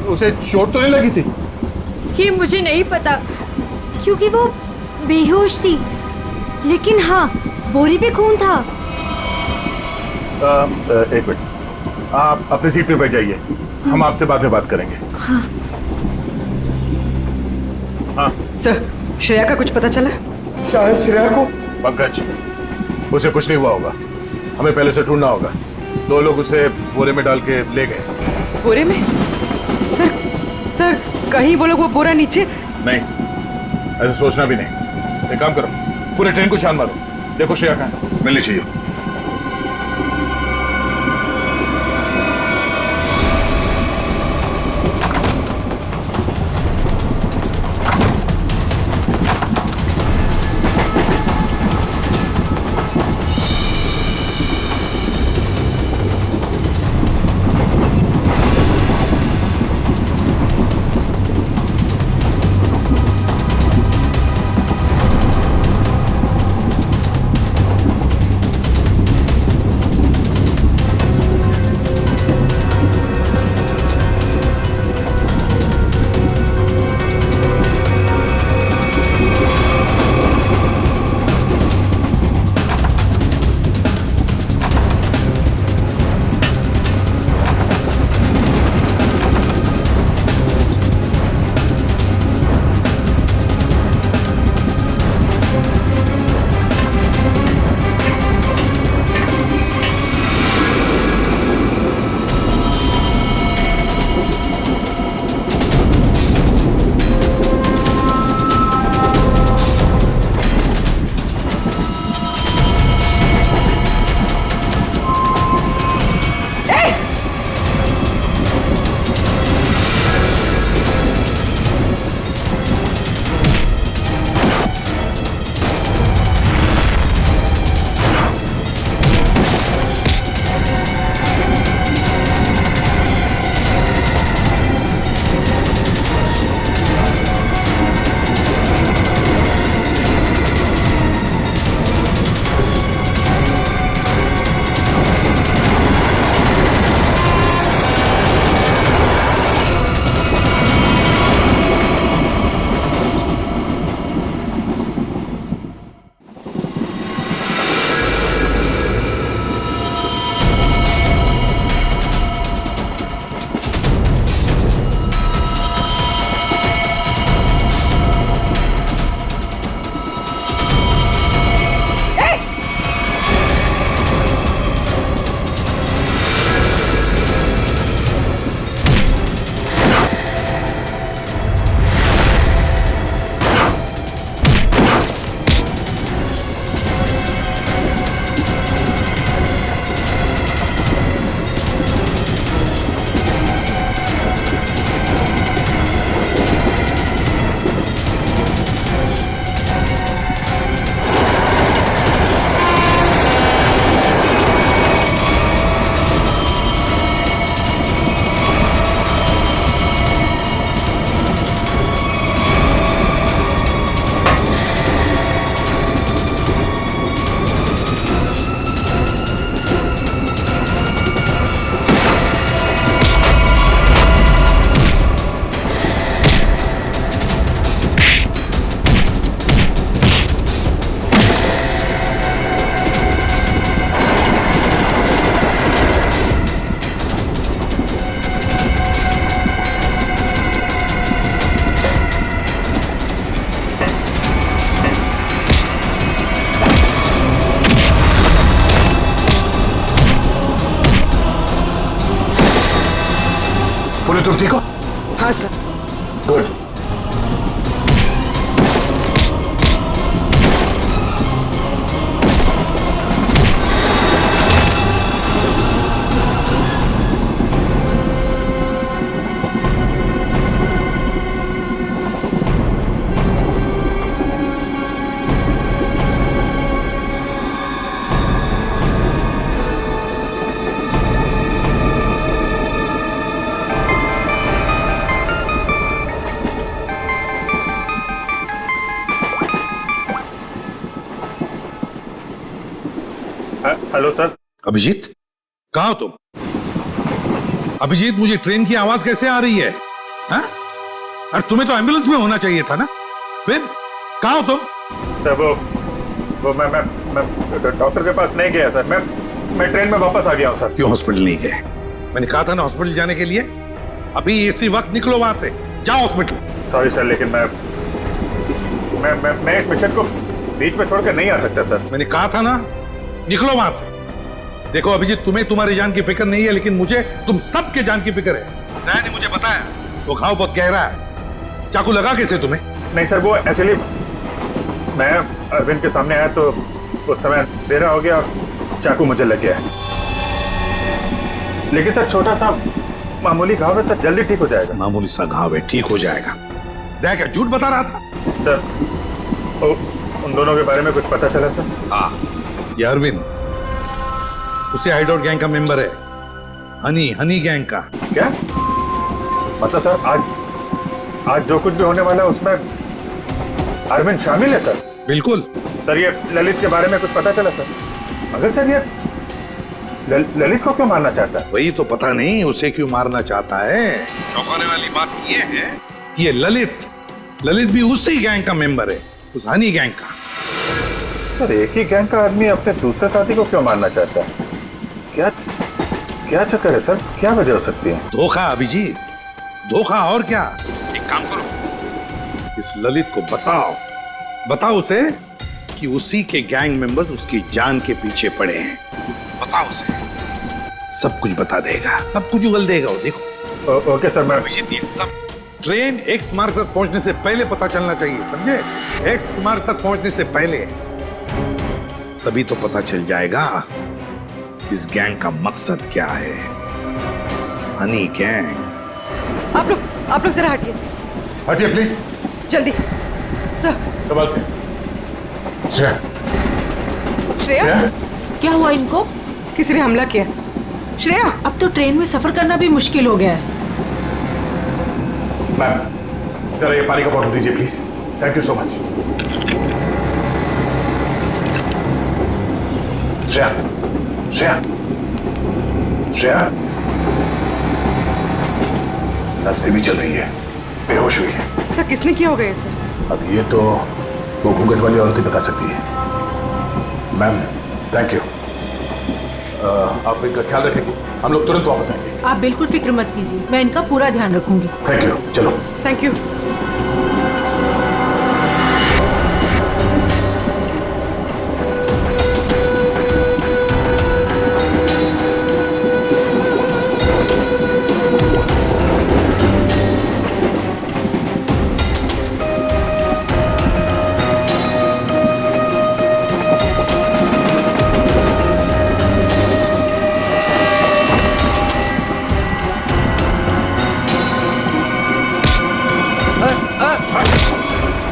उसे चोट तो नहीं लगी थी? ये मुझे नहीं पता क्योंकि वो बेहोश थी, लेकिन हाँ बोरी पे खून था। एक मिनट, आप अपनी सीट पे बैठ जाइए, हम आपसे बाद में बात करेंगे। हाँ। हाँ सर, श्रेया का कुछ पता चला? शायद श्रेया को। पंकज, उसे कुछ नहीं हुआ होगा, हमें पहले से ढूंढना होगा। 2 लोग उसे बोरे में डाल के ले गए। बोरे में? सर कहीं वो लोग वो बोरा नीचे? नहीं, ऐसे सोचना भी नहीं। एक काम करो, पूरे ट्रेन को छान मारो, देखो श्रेया कहाँ मिलनी चाहिए। अभी तुम ठीक हो? हाँ sir. Good. Hello sir. Abhijit, कहाँ हो तुम? अभिजीत, मुझे ट्रेन की आवाज कैसे आ रही है? हाँ? अरे तुम्हें तो एम्बुलेंस में होना चाहिए था ना? फिर कहाँ हो तुम? सर वो मैं डॉक्टर के पास नहीं गया सर। मैं ट्रेन में वापस आ गया हूँ सर। क्यों हॉस्पिटल नहीं गए? मैंने कहा था ना हॉस्पिटल जाने के लिए। अभी इसी वक्त निकलो वहां से, जाओ हॉस्पिटल। सॉरी सर, लेकिन मैं इस मिशन को बीच में छोड़कर नहीं आ सकता सर। मैंने कहा था ना, निकलो वहां से। देखो अभिजीत, तुम्हें तुम्हारी जान की फिक्र नहीं है, लेकिन मुझे तुम सबके जान की फिक्र है। दया ने मुझे बताया वो घाव बहुत गहरा है। चाकू लगा कैसे तुम्हें? नहीं सर, वो एक्चुअली मैं अरविंद के सामने आया तो उस समय देर हो गया और चाकू मुझे लग गया। लेकिन सर छोटा सा मामूली घाव है सर, जल्दी ठीक हो जाएगा। मामूली सा घाव है, ठीक हो जाएगा। दया क्या झूठ बता रहा था? सर उन दोनों के बारे में कुछ पता चला सर? हाँ, ये अरविंद उसे हाइडआउट गैंग का मेंबर है। हनी गैंग का। क्या मतलब सर? आज जो कुछ भी होने वाला है उसमें अरविंद शामिल है सर? बिल्कुल सर। ये ललित के बारे में कुछ पता चला सर? मगर सर ये ललित को क्यों मारना चाहता है? वही तो पता नहीं उसे क्यों मारना चाहता है। चौंकाने वाली बात ये है कि ये ललित भी उसी गैंग का मेंबर है, उस हनी गैंग का। सर एक ही गैंग का आदमी अपने दूसरे साथी को क्यों मारना चाहता है? क्या चक्कर है सर? क्या वजह हो सकती है? धोखा अभिजीत, धोखा। और क्या? एक काम करो, इस ललित को बताओ उसे कि उसी के गैंग मेंबर्स उसकी जान के पीछे पड़े हैं। बताओ उसे, सब कुछ बता देगा, सब कुछ उगल देगा वो। देखो। Okay sir. मैं अभिजीत, ये सब ट्रेन एक्स मार्ग तक पहुंचने से पहले पता चलना चाहिए, समझे? एक्स मार्ग तक पहुंचने से पहले, तभी तो पता चल जाएगा इस गैंग का मकसद क्या है। हनी गैंग। आप लोग जरा हटिए। हटिए प्लीज, जल्दी सर। संभाल के। श्रेया, क्या हुआ इनको? किसी ने हमला किया। श्रेया, अब तो ट्रेन में सफर करना भी मुश्किल हो गया है। मैम जरा ये पानी का बोतल दीजिए please. Thank you so much. Shreya नब्ज धीमी चल रही है, बेहोश हुई है। सर किसने किया होगा ये सर? अब ये तो वो घूंघट वाली औरत ही बता सकती है। Ma'am thank you. आप इनका ख्याल रखेंगे, हम लोग तुरंत वापस आएंगे। आप बिल्कुल फिक्र मत कीजिए, मैं इनका पूरा ध्यान रखूंगी। Thank you. चलो। Thank you.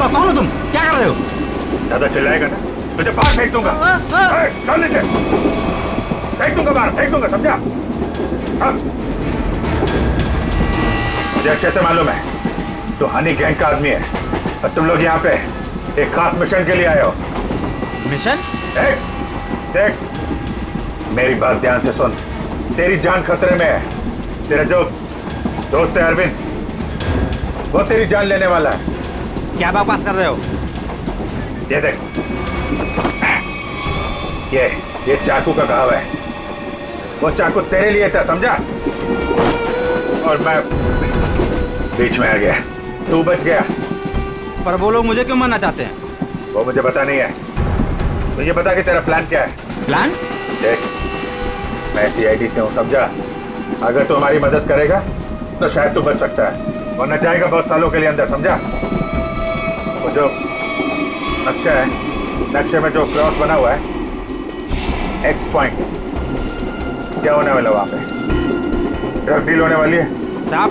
कौन हो तुम? क्या कर रहे हो? ज्यादा चिल्लाएगा ना तुझे बाहर फेंक दूंगा। चल नीचे, फेंक दूंगा बाहर, फेंक दूंगा, समझा? मुझे अच्छे से मालूम है तो हनी गैंग का आदमी है और तुम लोग यहाँ पे एक खास मिशन के लिए आए हो। मिशन? देख मेरी बात ध्यान से सुन। तेरी जान खतरे में है। तेरा जो दोस्त है अरविंद, वो तेरी जान लेने वाला है। क्या बकवास कर रहे हो? ये देख, ये चाकू का घाव है। वो चाकू तेरे लिए था, समझा? और मैं बीच में आ गया, तू बच गया। पर वो लोग मुझे क्यों मारना चाहते हैं? वो मुझे पता नहीं है। तो ये बता कि तेरा प्लान क्या है? प्लान? देख मैं CID से हूँ, समझा? अगर तू हमारी मदद करेगा तो शायद तू बच सकता है, वरना जाएगा बहुत सालों के लिए अंदर, समझा? वो जो नक्शा है, नक्शे में जो क्रॉस बना हुआ है, एक्स पॉइंट, क्या होने वाला वहां पे? ड्रग डील होने वाली है साहब।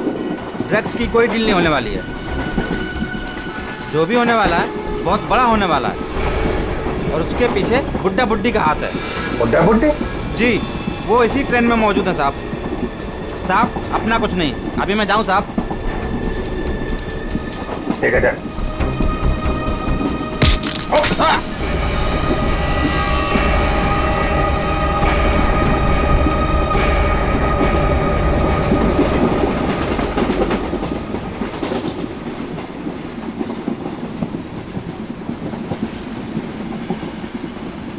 ड्रग्स की कोई डील नहीं होने वाली है। जो भी होने वाला है बहुत बड़ा होने वाला है, और उसके पीछे बुड्ढा बुड्ढी का हाथ है। बुड्ढा बुड्ढी? जी, वो इसी ट्रेन में मौजूद है साहब। साहब अपना कुछ नहीं, अभी मैं जाऊं साहब? ठीक है, जा।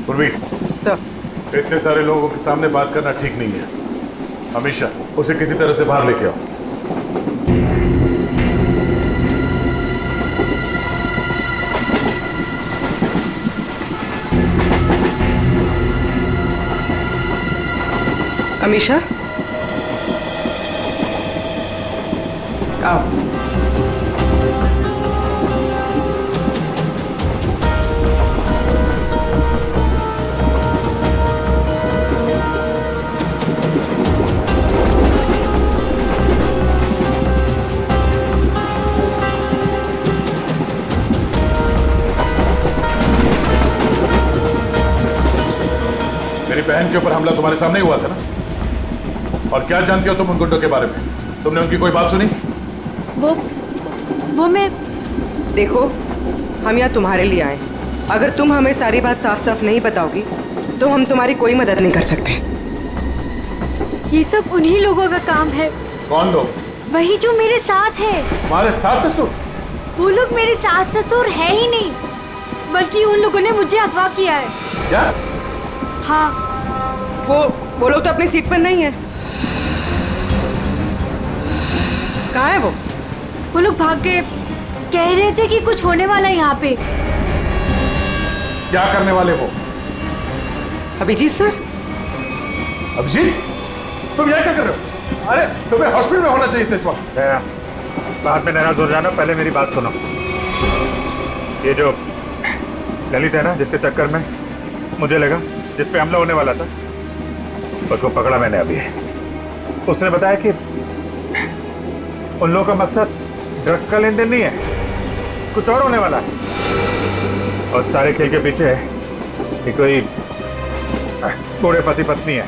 पूर्वी सर, इतने सारे लोगों के सामने बात करना ठीक नहीं है। हमेशा उसे किसी तरह से बाहर लेके आओ। अमीशा, आओ। मेरी बहन के ऊपर हमला तुम्हारे सामने ही हुआ था ना? और क्या जानती हो तुम उन गुंडों के बारे में? तुमने उनकी कोई बात सुनी? वो मैं देखो, हम यहाँ तुम्हारे लिए आए। अगर तुम हमें सारी बात साफ साफ नहीं बताओगी तो हम तुम्हारी कोई मदद नहीं कर सकते। ये सब उन्हीं लोगों का काम है। कौन लोग? वही जो मेरे साथ है। तुम्हारे सास ससुर? वो लोग मेरे सास ससुर है ही नहीं, बल्कि उन लोगों ने मुझे अगवा किया है। क्या? हाँ। वो लोग तो अपनी सीट पर नहीं है। कहाँ है वो लोग भाग गए। कह रहे थे कि कुछ होने वाला है यहाँ पे। क्या करने वाले वो? अभिजीत सर। अभिजीत, तुम यहाँ क्या कर रहे हो? अरे तुम्हें हॉस्पिटल में होना चाहिए था इस वक्त। बाद में नाराज हो जाना, पहले मेरी बात सुनो। ये जो ललित है ना, जिसके चक्कर में मुझे लगा, जिस पे हमला होने वाला था, उसको पकड़ा मैंने अभी। उसने बताया कि उन लोगों का मकसद ड्रग का लेन देन नहीं है, कुछ और होने वाला है। और सारे खेल के पीछे है कि कोई बूढ़े पति पत्नी है,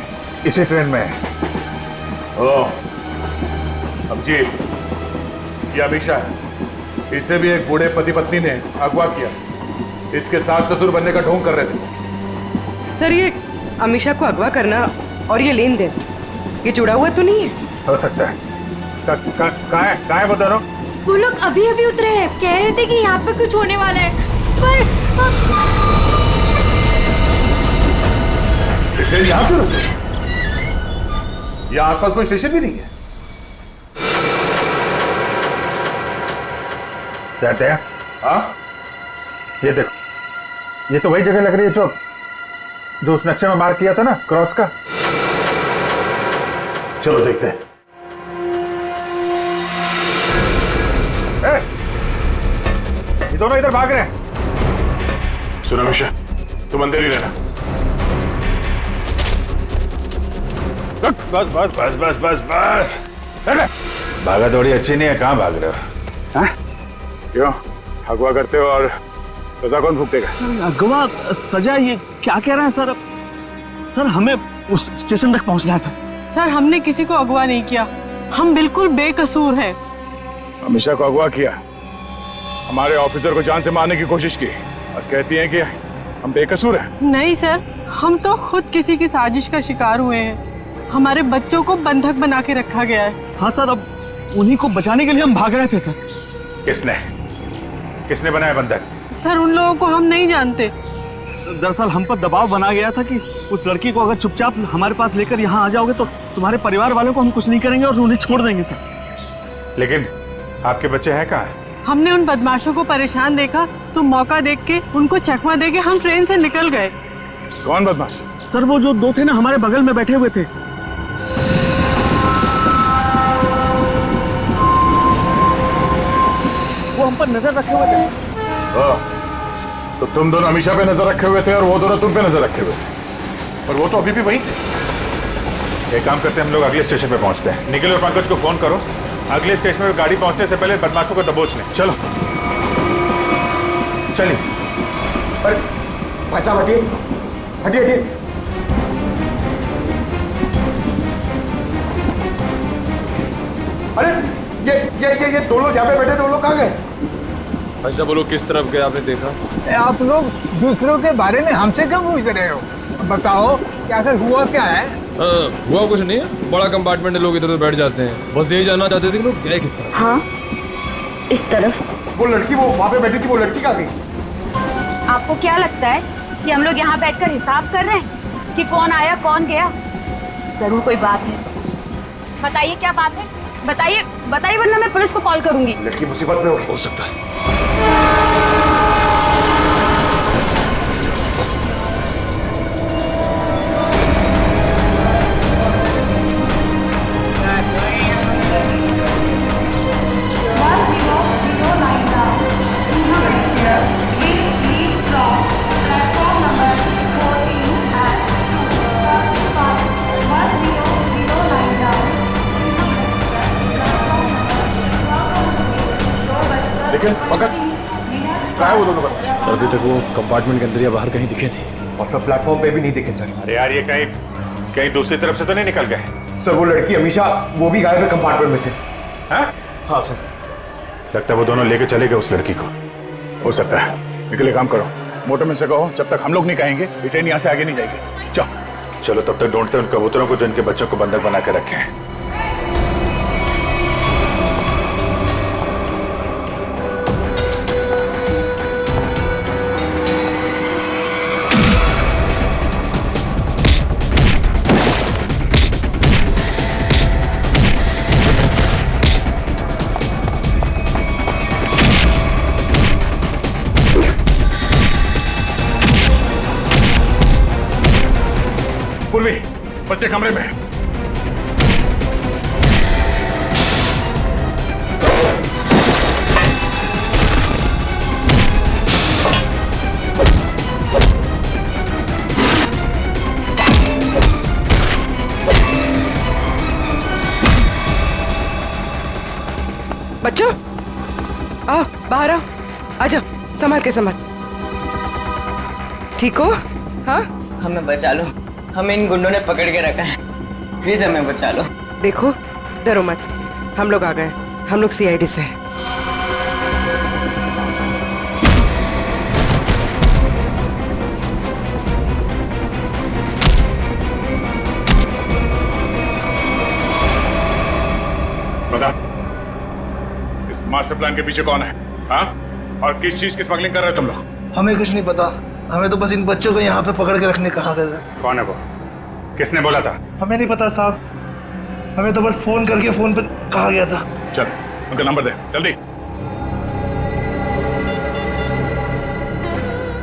इसी ट्रेन में है। ओ, अभिजीत, ये अमीशा है। इसे भी एक बूढ़े पति पत्नी ने अगवा किया। इसके सास ससुर बनने का ढोंग कर रहे थे। सर, ये अमीशा को अगवा करना और ये लेन देन, ये जुड़ा हुआ तो नहीं है? हो सकता है। कहाँ है बता रहा हूँ? वो लोग अभी अभी उतरे हैं। कह रहे थे कि यहाँ पे कुछ होने वाला है, पर ट्रेन यहाँ क्यों रुकी? यहाँ आसपास कोई स्टेशन भी नहीं है। कहते हैं हाँ, ये देखो, ये तो वही जगह लग रही है जो उस नक्शे में मार्क किया था ना, क्रॉस का। चलो देखते हैं। ये दोनों इधर भाग रहे हैं। सुनो अमीशा, तुम अंदर ही रहना। बस बस बस बस बस बस। भागा दौड़ी अच्छी नहीं है, कहाँ भाग रहे हो? हाँ? क्यों अगवा करते हो और सजा कौन भुगतेगा? अगवा सजा, ये क्या कह रहे हैं सर? सर, हमें उस स्टेशन तक पहुंचना है सर। सर, हमने किसी को अगवा नहीं किया, हम बिल्कुल बेकसूर हैं। अमीशा को अगवा किया, हमारे ऑफिसर को जान से मारने की कोशिश की, और कहती हैं कि हम बेकसूर हैं। नहीं सर, हम तो खुद किसी की साजिश का शिकार हुए हैं। हमारे बच्चों को बंधक बना के रखा गया है। हाँ सर, अब उन्हीं को बचाने के लिए हम भाग रहे थे सर। किसने बनाया बंधक? सर, उन लोगों को हम नहीं जानते। दरअसल हम पर दबाव बना गया था कि उस लड़की को अगर चुपचाप हमारे पास लेकर यहाँ आ जाओगे तो तुम्हारे परिवार वालों को हम कुछ नहीं करेंगे और उन्हें छोड़ देंगे सर। लेकिन आपके बच्चे हैं कहाँ? हमने उन बदमाशों को परेशान देखा तो मौका देख के उनको चकमा दे के हम ट्रेन से निकल गए। कौन बदमाश? सर, वो जो दो थे ना, हमारे बगल में बैठे हुए थे। हम पर नजर रखे हुए थे। तो तुम दोनों हमेशा पे नजर रखे हुए थे और वो दोनों तुम पे नजर रखे हुए थे, पर वो तो अभी भी वहीं थे। एक काम करते हैं, हम लोग अगले स्टेशन पे पहुंचते हैं। निखिल और पंकज को फोन करो, अगले स्टेशन पे गाड़ी पहुंचने से पहले बदमाशों को दबोच लें। चलो चलिए। अरे भाई साहब हटिए हटिए हटिए। अरे ये दो लोग यहाँ पे बैठे थे, वो लोग कहाँ गए? भाई साहब वो लोग किस तरफ गए आपने देखा? आप लोग दूसरों के बारे में हमसे क्यों पूछ रहे हो? बताओ क्या आखिर हुआ क्या है? हुआ कुछ नहीं है, बड़ा कंपार्टमेंट है, लोग इधर उधर बैठ जाते हैं। बस यही जानना चाहते थे कि लोग गए किस तरफ। हाँ इस तरफ। वो लड़की वो वहाँ पे बैठी थी, वो लड़की कहाँ गई? आपको क्या लगता है कि हम लोग यहाँ बैठकर हिसाब कर रहे हैं कि कौन आया कौन गया? जरूर कोई बात है। बताइए क्या बात है, बताइए बताइए, वरना मैं पुलिस को कॉल करूंगी। लड़की मुसीबत में हो सकता है। लेकिन पंकज क्या है वो दोनों बदमाश? सर अभी तक वो कंपार्टमेंट के अंदर या बाहर कहीं दिखे नहीं। और सब प्लेटफॉर्म पे भी नहीं दिखे सर। अरे यार ये कहीं दूसरी तरफ से तो नहीं निकल गए? सर वो लड़की हमेशा वो भी गायब है कंपार्टमेंट में से। हाँ सर। लगता है वो दोनों लेके चले गए उस लड़की को। हो सकता है। निकले काम करो, मोटरमैन से कहो जब तक हम लोग नहीं कहेंगे ये ट्रेन यहाँ से आगे नहीं जाएगी। चलो तब तक ढूंढते हैं उन कबूतरों को जिनके बच्चों को बंधक बना के रखे हैं। पूर्वी, बच्चे कमरे में। बच्चों आओ बाहर आओ, आजा, संभाल के संभाल। ठीक हो? हाँ हमें बचा लो, हमें इन गुंडों ने पकड़ के रखा है, प्लीज हमें बचा लो। देखो डरो मत, हम लोग आ गए, हम लोग सीआईडी से हैं। बता इस मास्टर प्लान के पीछे कौन है? हाँ? और किस चीज की स्मगलिंग कर रहे हो तुम लोग? हमें कुछ नहीं पता, हमें तो बस इन बच्चों को यहाँ पे पकड़ के रखने कहा गया। कौन है वो? किसने बोला था? हमें नहीं पता साहब, हमें तो बस फोन करके फोन पे कहा गया था। चल उनका नंबर दे जल्दी।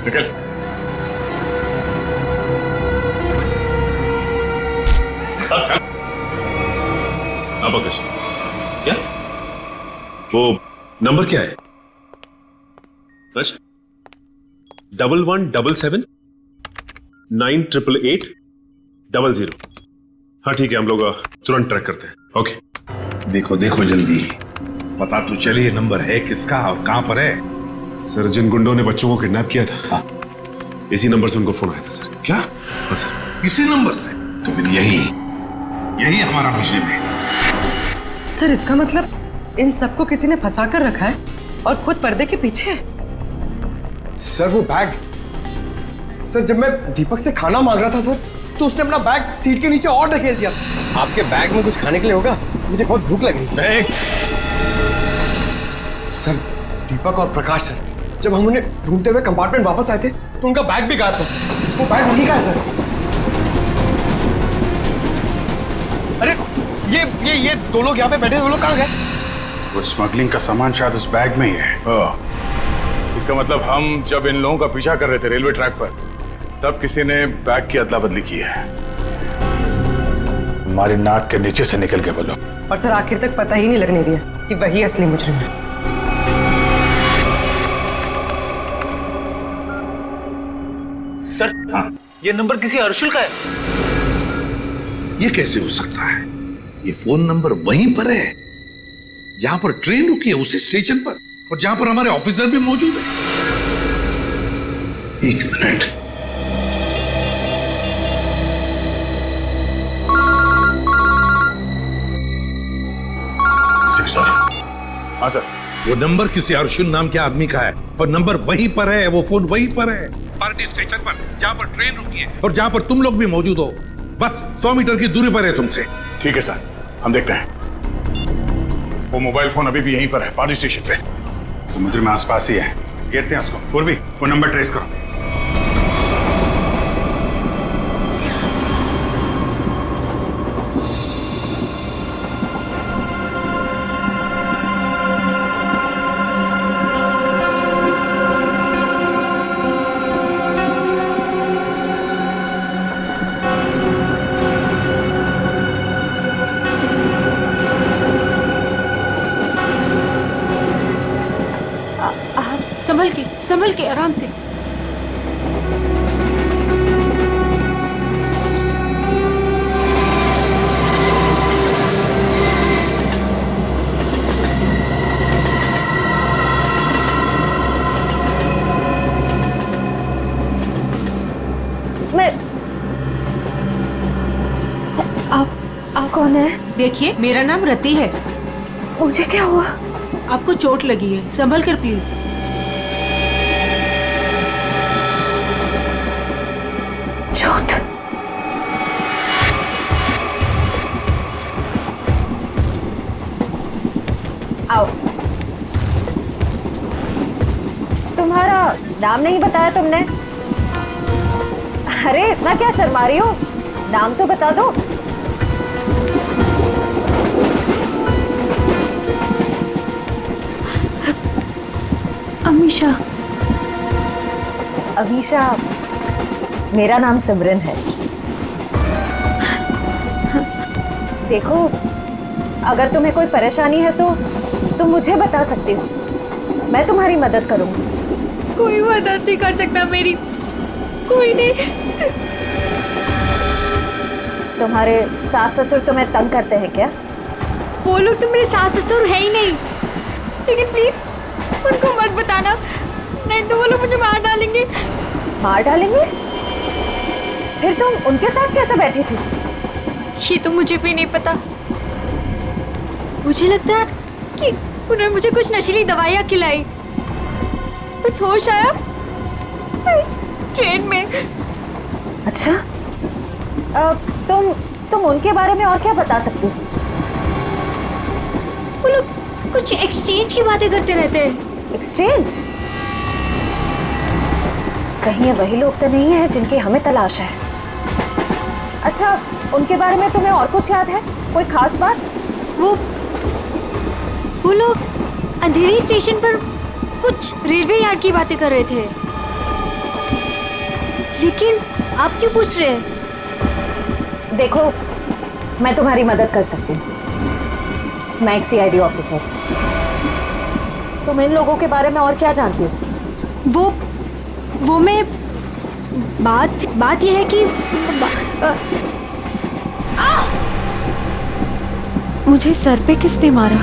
निकल। अब क्या वो नंबर क्या है? 1177988800। हाँ ठीक है, हम लोग तुरंत ट्रैक करते हैं। ओके देखो देखो जल्दी, पता तो चले ये नंबर है किसका और कहां पर है। सर जिन गुंडों ने बच्चों को किडनैप किया था, इसी नंबर से उनको फोन आया था सर। क्या? हाँ सर। इसी नंबर से? तो फिर यही हमारा मिशन है। सर इसका मतलब इन सबको किसी ने फंसा कर रखा है और खुद पर्दे के पीछे है। सर वो बैग, सर जब मैं दीपक से खाना मांग रहा था सर, तो उसने अपना बैग सीट के नीचे और ढकेल दिया। आपके बैग में कुछ खाने के लिए होगा, मुझे बहुत भूख लगी। सर दीपक और प्रकाश सर, जब हम उन्हें ढूंढते हुए कंपार्टमेंट वापस आए थे तो उनका बैग भी गायब था सर। वो बैग उन्हीं का है सर। अरे ये दो लोग यहाँ पे बैठे, वो लोग कहाँ गए? वो स्मगलिंग का सामान शायद उस बैग में ही है। इसका मतलब हम जब इन लोगों का पीछा कर रहे थे रेलवे ट्रैक पर, तब किसी ने बैग की अदला बदली की है। हमारी नाक के नीचे से निकल के बोलो। और सर आखिर तक पता ही नहीं लगने दिया कि वही असली मुजरिम है। सर हाँ, ये नंबर किसी अर्शुल का है। ये कैसे हो सकता है? ये फोन नंबर वहीं पर है जहां पर ट्रेन रुकी है, उसी स्टेशन पर, और जहां पर हमारे ऑफिसर भी मौजूद है। एक मिनट। हाँ सर। वो नंबर किसी अर्जुन नाम के आदमी का है और नंबर वहीं पर है, वो फोन वहीं पर है, पार्टी स्टेशन पर, जहां पर ट्रेन रुकी है और जहां पर तुम लोग भी मौजूद हो। बस 100 मीटर की दूरी पर है तुमसे। ठीक है सर, हम देखते हैं। वो मोबाइल फोन अभी भी यहीं पर है, पार्टी स्टेशन पे। तो मुझे में आसपास ही है, घेरते हैं उसको। पूर्वी, वो नंबर ट्रेस करो। संभल के आराम से। आप कौन है? देखिए, मेरा नाम रति है। मुझे क्या हुआ? आपको चोट लगी है, संभल कर प्लीज। चोट? आओ। तुम्हारा नाम नहीं बताया तुमने? अरे इतना क्या शर्मा रही हो? नाम तो बता दो। अमीशा। अमीशा, मेरा नाम सिमरन है। देखो, अगर तुम्हें कोई परेशानी है तो तुम मुझे बता सकती हो, मैं तुम्हारी मदद करूंगी। कोई मदद नहीं कर सकता मेरी, कोई नहीं। तुम्हारे सास ससुर तुम्हें तंग करते हैं क्या? वो लोग तो मेरे सास ससुर है ही नहीं, लेकिन प्लीज उनको मत बताना, नहीं तो वो लोग मुझे मार डालेंगे। मार डालेंगे? फिर तुम उनके साथ कैसे बैठी थी? ये तो मुझे भी नहीं पता। मुझे लगता है कि उन्होंने मुझे कुछ नशीली दवाइयाँ खिलाई, बस होश आया इस ट्रेन में। अच्छा, तुम उनके बारे में और क्या बता सकती हो? वो लोग कुछ एक्सचेंज की बातें करते रहते हैं। एक्सचेंज? कहीं ये वही लोग तो नहीं है जिनकी हमें तलाश है? अच्छा, उनके बारे में तुम्हें और कुछ याद है? कोई खास बात? वो लोग अंधेरी स्टेशन पर कुछ रेलवे यार्ड की बातें कर रहे थे। लेकिन आप क्यों पूछ रहे हैं? देखो, मैं तुम्हारी मदद कर सकती हूँ। मैं एक CID ऑफिसर। तुम इन लोगों के बारे में और क्या जानती हो? वो मैं बात यह है कि मुझे सर पे किसने मारा?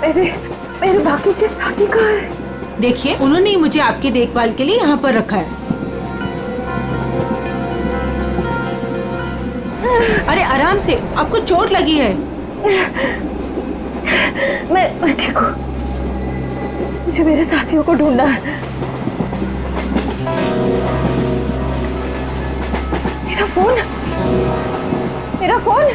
मेरे बाकी के साथी कहाँ है? देखिए, उन्होंने मुझे आपकी देखभाल के लिए यहाँ पर रखा है। अरे आराम से, आपको चोट लगी है। मैं ठीक हूँ। मुझे मेरे साथियों को ढूंढना है। मेरा फोन। मेरा फोन।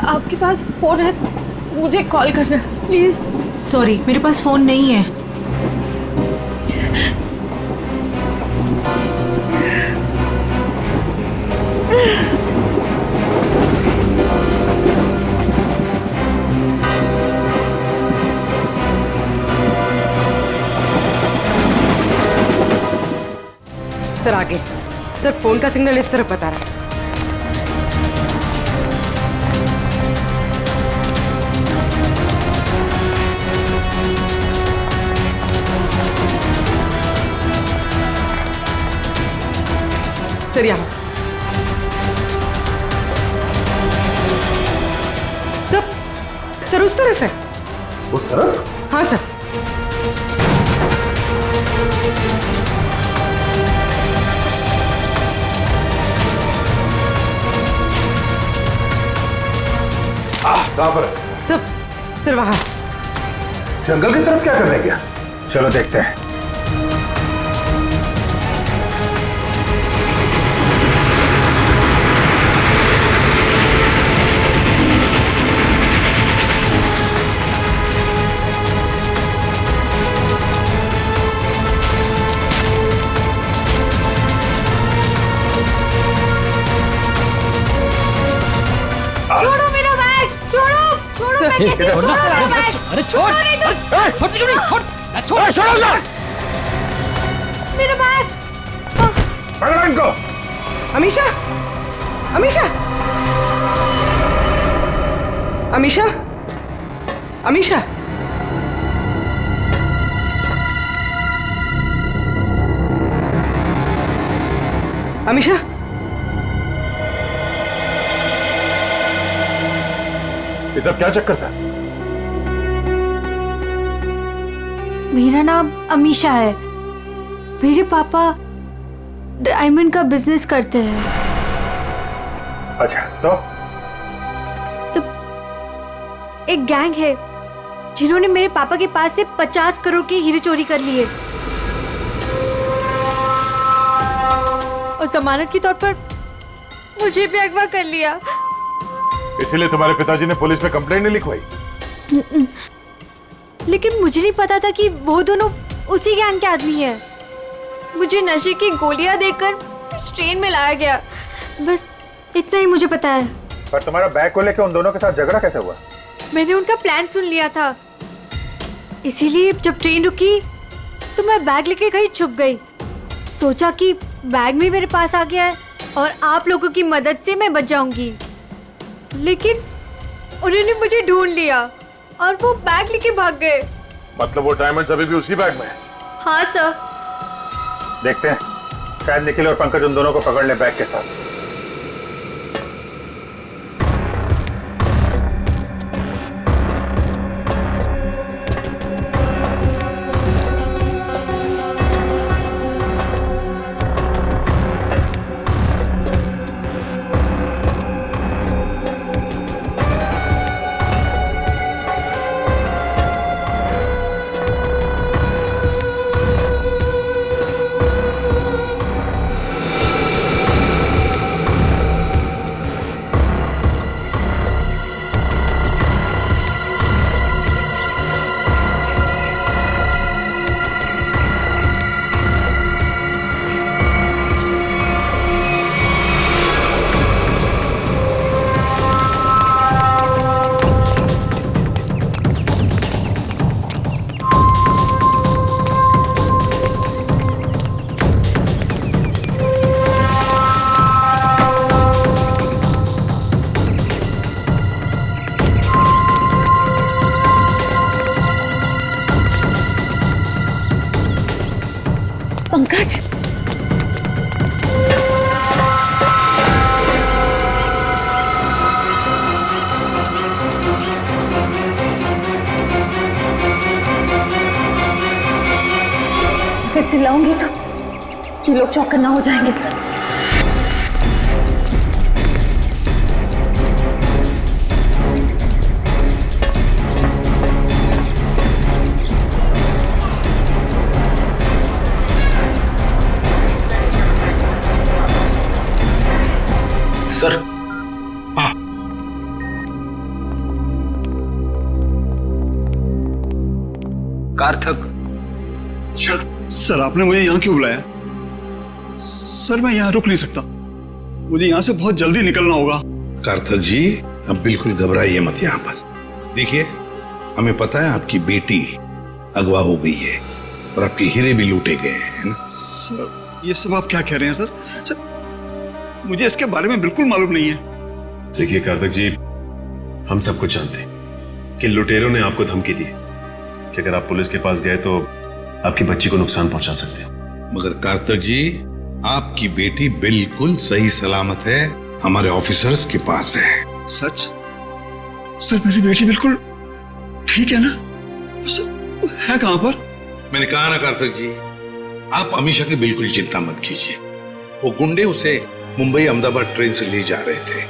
आपके पास फोन है? मुझे कॉल करना प्लीज। सॉरी, मेरे पास फोन नहीं है। सर आगे, सर फोन का सिग्नल इस तरफ बता रहा है। सर यहाँ। सर उस तरफ है। उस तरफ? हाँ सर। कहाँ पर? सर वहाँ। जंगल की तरफ क्या करने गया? चलो देखते हैं। छोड़ो मेरा बैग, छोड़ो मैं कहती हूँ, छोड़ो मेरा बैग। अरे छोड़ नहीं तो छोड़ छोड़ छोड़ मेरा बैग। पकड़ो इनको। अमीशा, अमीशा, अमीशा, अमीशा। अमीशा, ये सब क्या चक्कर था? मेरा नाम अमीशा है। मेरे पापा डायमंड का बिजनेस करते हैं। अच्छा तो? एक गैंग है जिन्होंने मेरे पापा के पास से 50 करोड़ के हीरे चोरी कर लिए और जमानत के तौर पर मुझे भी अगवा कर लिया। इसीलिए तुम्हारे पिताजी ने पुलिस में कंप्लेंट नहीं लिखवाई? लेकिन मुझे नहीं पता था कि वो दोनों उसी गैंग के आदमी हैं। मुझे नशे की गोलियां देकर इस ट्रेन में लाया गया, बस इतना ही मुझे पता है। पर तुम्हारा बैग को लेकर उन दोनों के साथ झगड़ा कैसे हुआ? मैंने उनका प्लान सुन लिया था, इसीलिए जब ट्रेन रुकी तो मैं बैग लेके कहीं छुप गई। सोचा कि बैग भी मेरे पास आ गया है और आप लोगों की मदद से मैं बच जाऊंगी। लेकिन उन्होंने मुझे ढूंढ लिया और वो बैग लेके भाग गए। मतलब वो डायमंड्स अभी भी उसी बैग में है? हाँ सर। देखते हैं, शायद निखिल और पंकज उन दोनों को पकड़ ले बैग के साथ। पंकज, अगर चिल्लाऊंगी तो ये लोग चौकन्ना हो जाएंगे। सर, हाँ। कार्थक। सर आपने मुझे यहाँ क्यों बुलाया? सर मैं यहाँ रुक नहीं सकता, मुझे यहाँ से बहुत जल्दी निकलना होगा। कार्थक जी, अब बिल्कुल घबराइए मत यहाँ पर। देखिए, हमें पता है आपकी बेटी अगवा हो गई है और आपके हीरे भी लूटे गए हैं, है ना? सर ये सब आप क्या कह रहे हैं? सर मुझे इसके बारे में बिल्कुल मालूम नहीं है। देखिए कार्थक जी, हम सब कुछ जानते हैं कि लुटेरों ने आपको धमकी दी कि अगर आप पुलिस के पास गए तो आपकी बच्ची को नुकसान पहुंचा सकते हैं। मगर कार्थक जी, आपकी बेटी बिल्कुल सही सलामत है, हमारे ऑफिसर्स के पास है। सच? सर मेरी बेटी बिल्कुल ठीक है ना? सर है कहां पर? मैंने कहा ना कार्तिक जी, आप अमीषा की बिल्कुल चिंता मत कीजिए। वो गुंडे उसे मुंबई अहमदाबाद ट्रेन से ले जा रहे थे,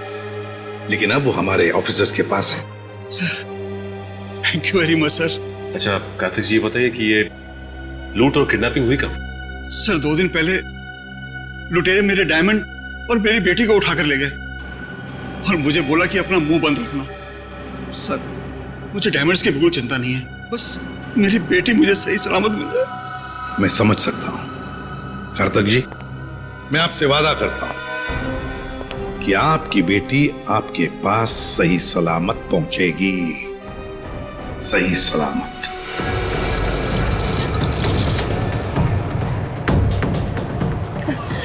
लेकिन अब वो हमारे ऑफिसर्स के पास है। Sir thank you very much sir. अच्छा कार्तिक जी, बताइए कि ये लूट और किडनैपिंग हुई कब? सर 2 दिन पहले लुटेरे मेरे डायमंड और मेरी बेटी को उठाकर ले गए और मुझे बोला कि अपना मुंह बंद रखना। सर मुझे डायमंड्स की बिल्कुल चिंता नहीं है, बस मेरी बेटी मुझे सही सलामत मिल जाए। मैं समझ सकता हूं कार्तिक जी, मैं आपसे वादा करता हूं कि आपकी बेटी आपके पास सही सलामत पहुंचेगी, सही सलामत।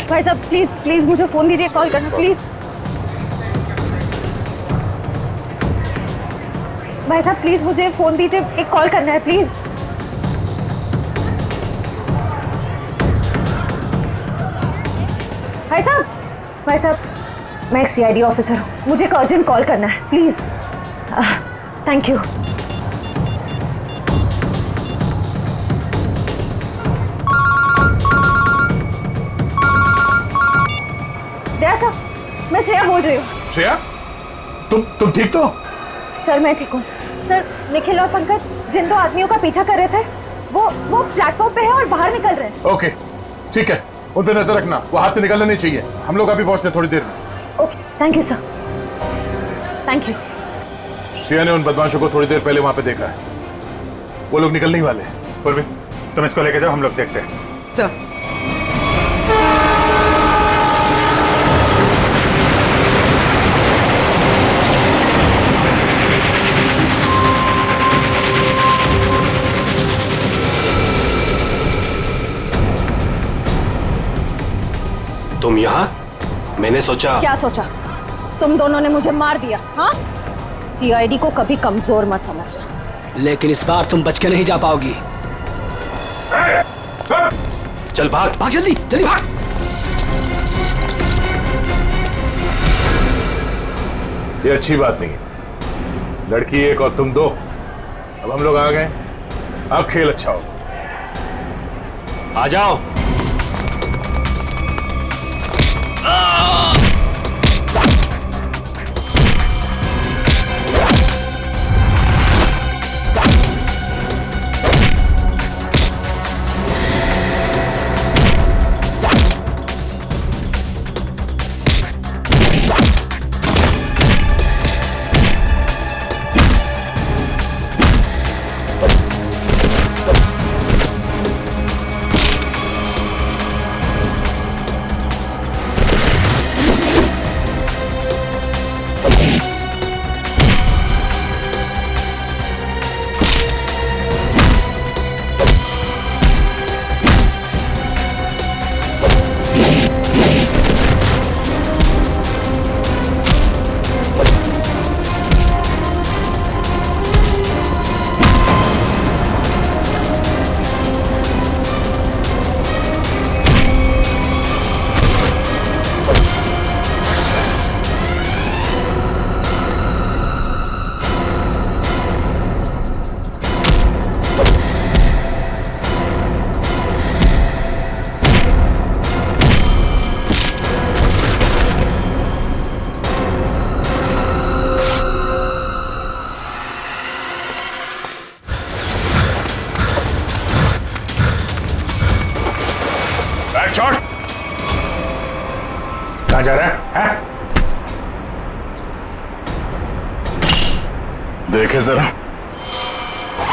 भाई साहब प्लीज प्लीज मुझे फोन दीजिए, कॉल करना प्लीज। भाई साहब प्लीज मुझे फोन दीजिए, एक कॉल करना है प्लीज। भाई साहब मैं एक सीआईडी ऑफिसर हूँ, मुझे एक अर्जेंट कॉल करना है प्लीज। Thank you. सर मैं श्रेया बोल रही हूँ। श्रेया, तुम ठीक तो? सर मैं ठीक हूँ सर। निखिल और पंकज जिन 2 आदमियों का पीछा कर रहे थे वो प्लेटफॉर्म पे है और बाहर निकल रहे हैं। ओके ठीक है, उन पे नजर रखना, वो हाथ से निकलना नहीं चाहिए। हम लोग अभी पहुंचते थोड़ी देर में। Okay thank you sir, thank you. Shreya ने उन बदमाशों को थोड़ी देर पहले वहां पे देखा है, वो लोग निकलने ही वाले हैं। परवीन तुम इसको लेके जाओ, हम लोग देखते हैं। सर तुम यहाँ? मैंने सोचा। क्या सोचा? तुम दोनों ने मुझे मार दिया। हाँ, सीआईडी को कभी कमजोर मत समझना। लेकिन इस बार तुम बच के नहीं जा पाओगी। चल भाग भाग, जल्दी जल्दी भाग। ये अच्छी बात नहीं, लड़की एक और तुम 2। अब हम लोग आ गए, अब खेल अच्छा हो। आ जाओ। कहाँ जा रहा है? देखे जरा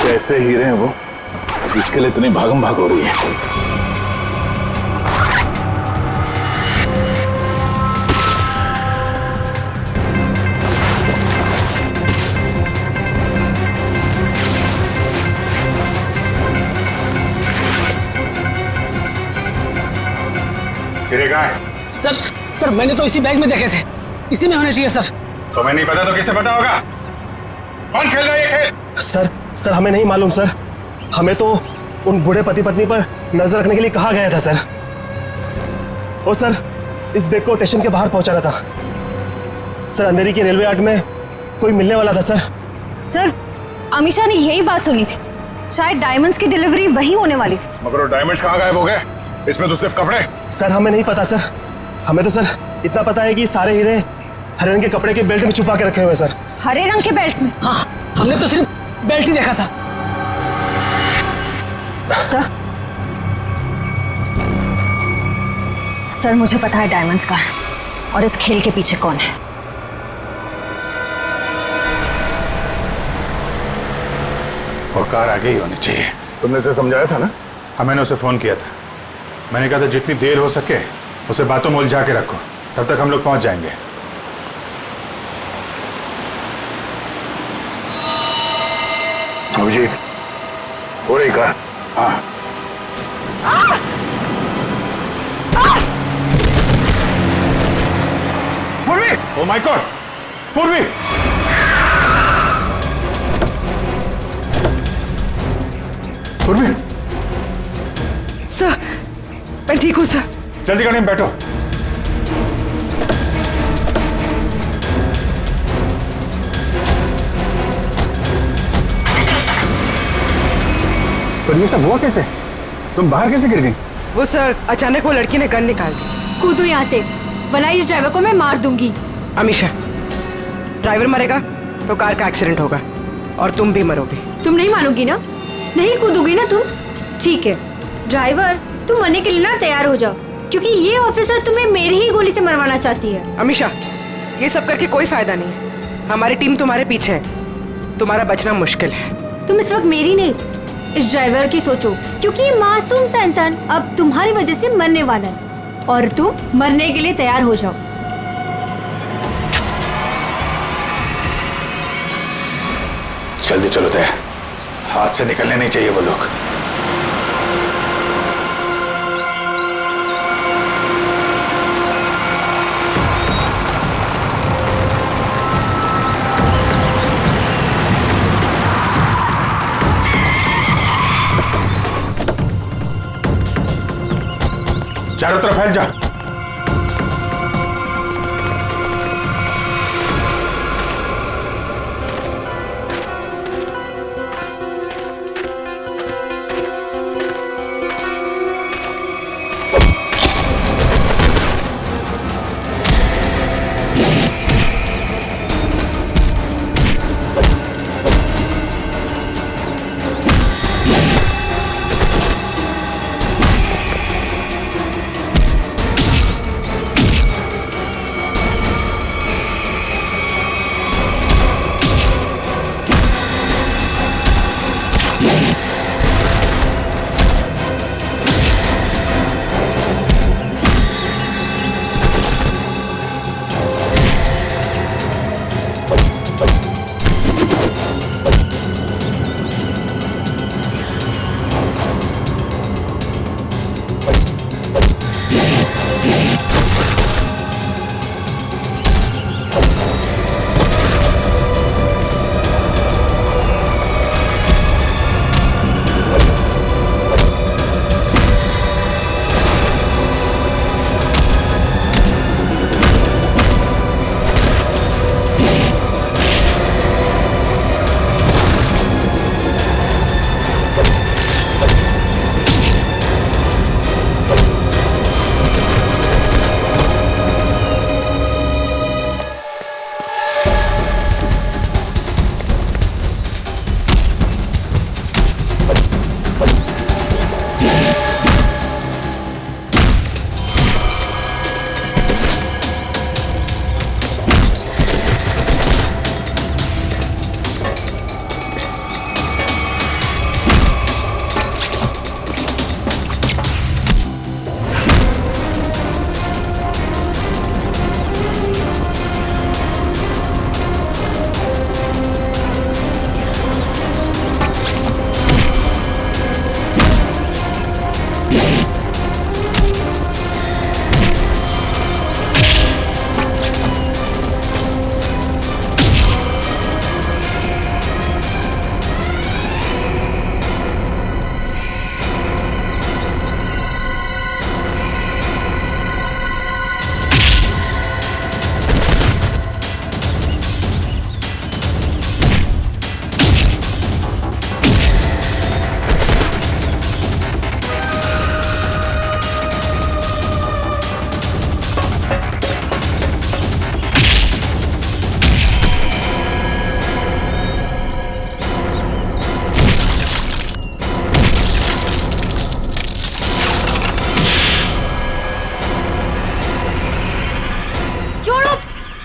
कैसे हीरे हैं वो, जिसके लिए इतनी भागम भाग हो रही है। हीरे कहाँ है? सर मैंने तो इसी बैग में देखे थे, इसी में होने चाहिए सर। तुम्हें नहीं पता तो किसे पता होगा? कौन खेल रहा है ये खेल? सर हमें नहीं मालूम सर, हमें तो उन बूढ़े पति पत्नी पर नजर रखने के लिए कहा गया था सर। ओ सर, इस बैग को स्टेशन के बाहर पहुंचाना था सर। अंधेरी के रेलवे यार्ड में कोई मिलने वाला था सर। सर, अमीशा ने यही बात सुनी थी, शायद डायमंड्स की डिलीवरी वहीं होने वाली थी। मगर वो डायमंड्स कहाँ गायब हो गए? इसमें तो सिर्फ कपड़े। सर हमें नहीं पता सर, हमें तो सर इतना पता है कि सारे हीरे हरे रंग के कपड़े के बेल्ट में छुपा के रखे हुए सर। हरे रंग के बेल्ट में? हाँ, हमने तो सिर्फ बेल्ट ही देखा था। सर मुझे पता है डायमंड्स का है और इस खेल के पीछे कौन है। वो कार आगे ही होनी चाहिए। तुमने उसे समझाया था ना? हाँ, मैंने उसे फोन किया था। मैंने कहा था जितनी देर हो सके उसे बातों में उलझा के रखो, तब तक हम लोग पहुंच जाएंगे। अभिजीत, हो रही कार? हाँ। पूर्वी! Oh my God! पूर्वी! पूर्वी! सर, मैं ठीक हूँ सर। जल्दी गाड़ी में बैठो। पर ये सब हुआ कैसे? तुम बाहर कैसे गिर गई? वो सर, अचानक वो लड़की ने गन निकाल दी। कूदो यहाँ से, वरना इस ड्राइवर को मैं मार दूंगी। अमीशा, ड्राइवर मरेगा तो कार का एक्सीडेंट होगा और तुम भी मरोगे। तुम नहीं मानोगी ना? नहीं कूदोगी ना तुम? ठीक है ड्राइवर, तुम मरने के लिए ना तैयार हो जाओ, क्योंकि ये ऑफिसर तुम्हें मेरी ही गोली से मरवाना चाहती है। अमीशा, ये सब करके कोई फायदा नहीं है। हमारी टीम तुम्हारे पीछे है, तुम्हारा बचना मुश्किल है। तुम इस वक्त मेरी नहीं, इस ड्राइवर की सोचो, क्योंकि ये मासूम सा इंसान अब तुम्हारी वजह से मरने वाला है और तुम मरने के लिए तैयार हो जाओ। जल्दी चलो तय, हाथ से निकलने नहीं चाहिए वो लोग। चारों तरफ फैल जा।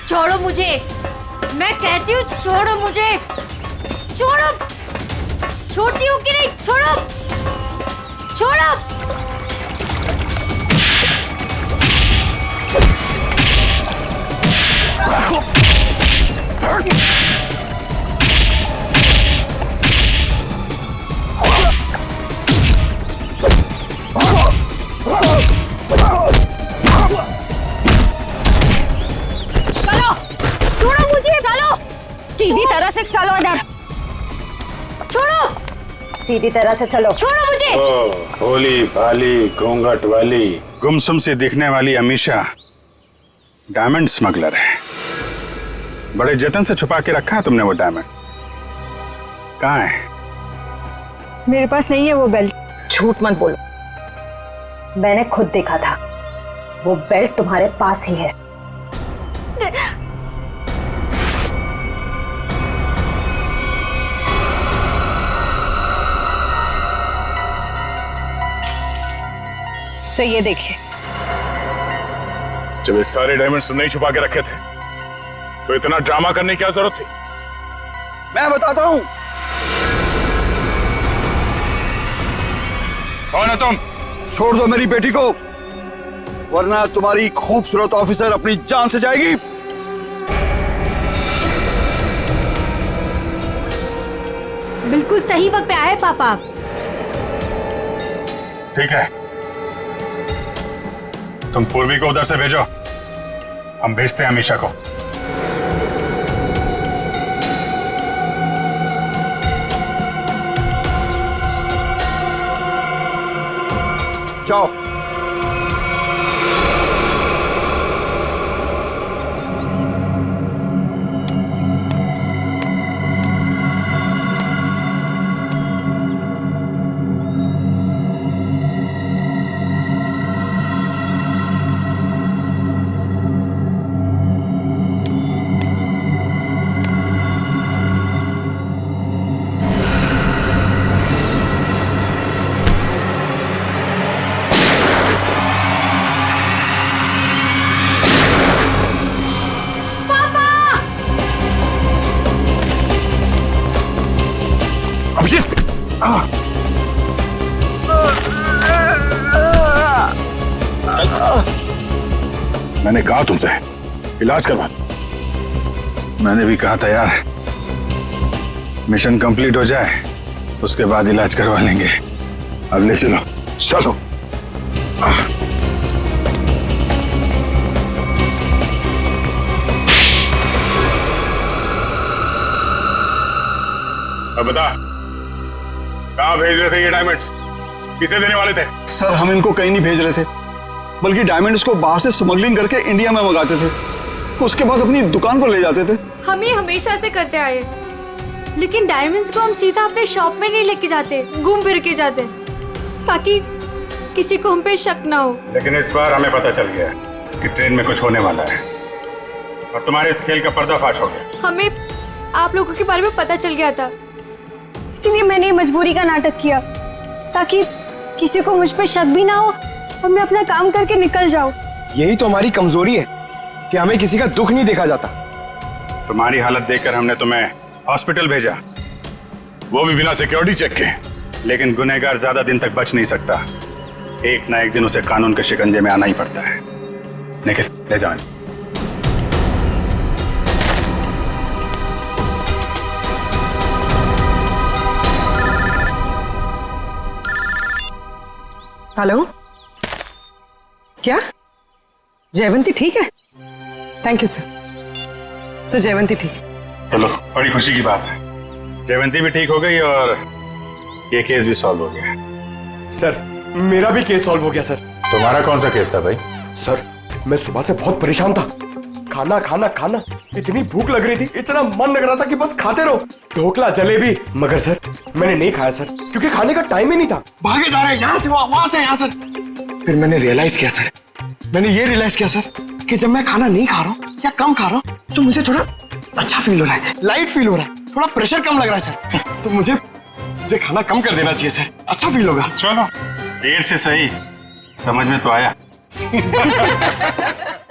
छोड़ो मुझे, मैं कहती हूँ छोड़ो मुझे, छोड़ो। छोड़ती हूँ कि नहीं? छोड़ो, छोड़ो। चलो, छोड़ो मुझे, चलो। सीधी तरह से चलो इधर। छोड़ो, सीधी तरह से चलो। छोड़ो मुझे। ओ, भोली भाली घूंघट वाली गुमसुम सी दिखने वाली अमीशा डायमंड स्मगलर है। बड़े जतन से छुपा के रखा है तुमने वो डायमंड। कहाँ है? मेरे पास नहीं है वो बेल्ट। झूठ मत बोलो, मैंने खुद देखा था। वो बेल्ट तुम्हारे पास ही है। सो ये देखिए। जब ये सारे डायमंड्स तुमने ही छुपा के रखे थे तो इतना ड्रामा करने की क्या जरूरत थी? मैं बताता हूँ। कौन है तुम? छोड़ दो मेरी बेटी को, वरना तुम्हारी खूबसूरत ऑफिसर अपनी जान से जाएगी। बिल्कुल सही वक्त पे आए पापा। ठीक है, तुम पूर्वी को उधर से भेजो, हम भेजते हैं अमीशा को। जाओ। मैंने कहा तुमसे इलाज करवा। मैंने भी कहा था यार, मिशन कंप्लीट हो जाए उसके बाद इलाज करवा लेंगे। अब ले चलो, चलो। अब बता, कहाँ भेज रहे थे ये डायमंड्स? किसे देने वाले थे? सर हम इनको कहीं नहीं भेज रहे थे, बल्कि डायमंड्स को बाहर से स्मगलिंग करके इंडिया में मंगाते थे, उसके बाद अपनी दुकान पर ले जाते थे। हम ये हमेशा से करते आए, लेकिन डायमंड्स को हम सीधा अपने शॉप में नहीं लेके जाते, घूम फिर के जाते, ताकि किसी को हम पे शक ना हो। लेकिन इस बार हमें पता चल गया कि ट्रेन में कुछ होने वाला है और तुम्हारे इस खेल का पर्दाफाश हो गया। हमें आप लोगों के बारे में पता चल गया था, इसीलिए मैंने मजबूरी का नाटक किया, ताकि किसी को मुझ पे शक भी ना हो और मैं अपना काम करके निकल जाऊं। यही तो हमारी कमजोरी है कि हमें किसी का दुख नहीं देखा जाता। तुम्हारी हालत देखकर हमने तुम्हें हॉस्पिटल भेजा, वो भी बिना सिक्योरिटी चेक के। लेकिन गुनहगार ज्यादा दिन तक बच नहीं सकता, एक ना एक दिन उसे कानून के शिकंजे में आना ही पड़ता है। निखिल, ले जाओ। हेलो, क्या जयवंती ठीक है? Thank you sir. Sir Jayawanti ठीक है। चलो, बड़ी खुशी की बात है, जयवंती भी ठीक हो गई और ये केस भी सॉल्व हो गया। सर मेरा भी केस सॉल्व हो गया सर। तुम्हारा कौन सा केस था भाई? सर मैं सुबह से बहुत परेशान था, खाना खाना खाना, इतनी भूख लग रही थी, इतना मन लग रहा था कि बस खाते रहो, ढोकला जलेबी। मगर सर मैंने नहीं खाया सर, क्योंकि खाने का टाइम ही नहीं था। भागे जा रहे यहाँ से वहां से यहाँ सर। फिर मैंने रियलाइज किया सर, मैंने ये रियलाइज किया सर कि जब मैं खाना नहीं खा रहा हूँ या कम खा रहा हूँ तो मुझे थोड़ा अच्छा फील हो रहा है, लाइट फील हो रहा है, थोड़ा प्रेशर कम लग रहा है सर। तो मुझे खाना कम कर देना चाहिए सर, अच्छा फील होगा। चलो, देर से सही, समझ में तो आया।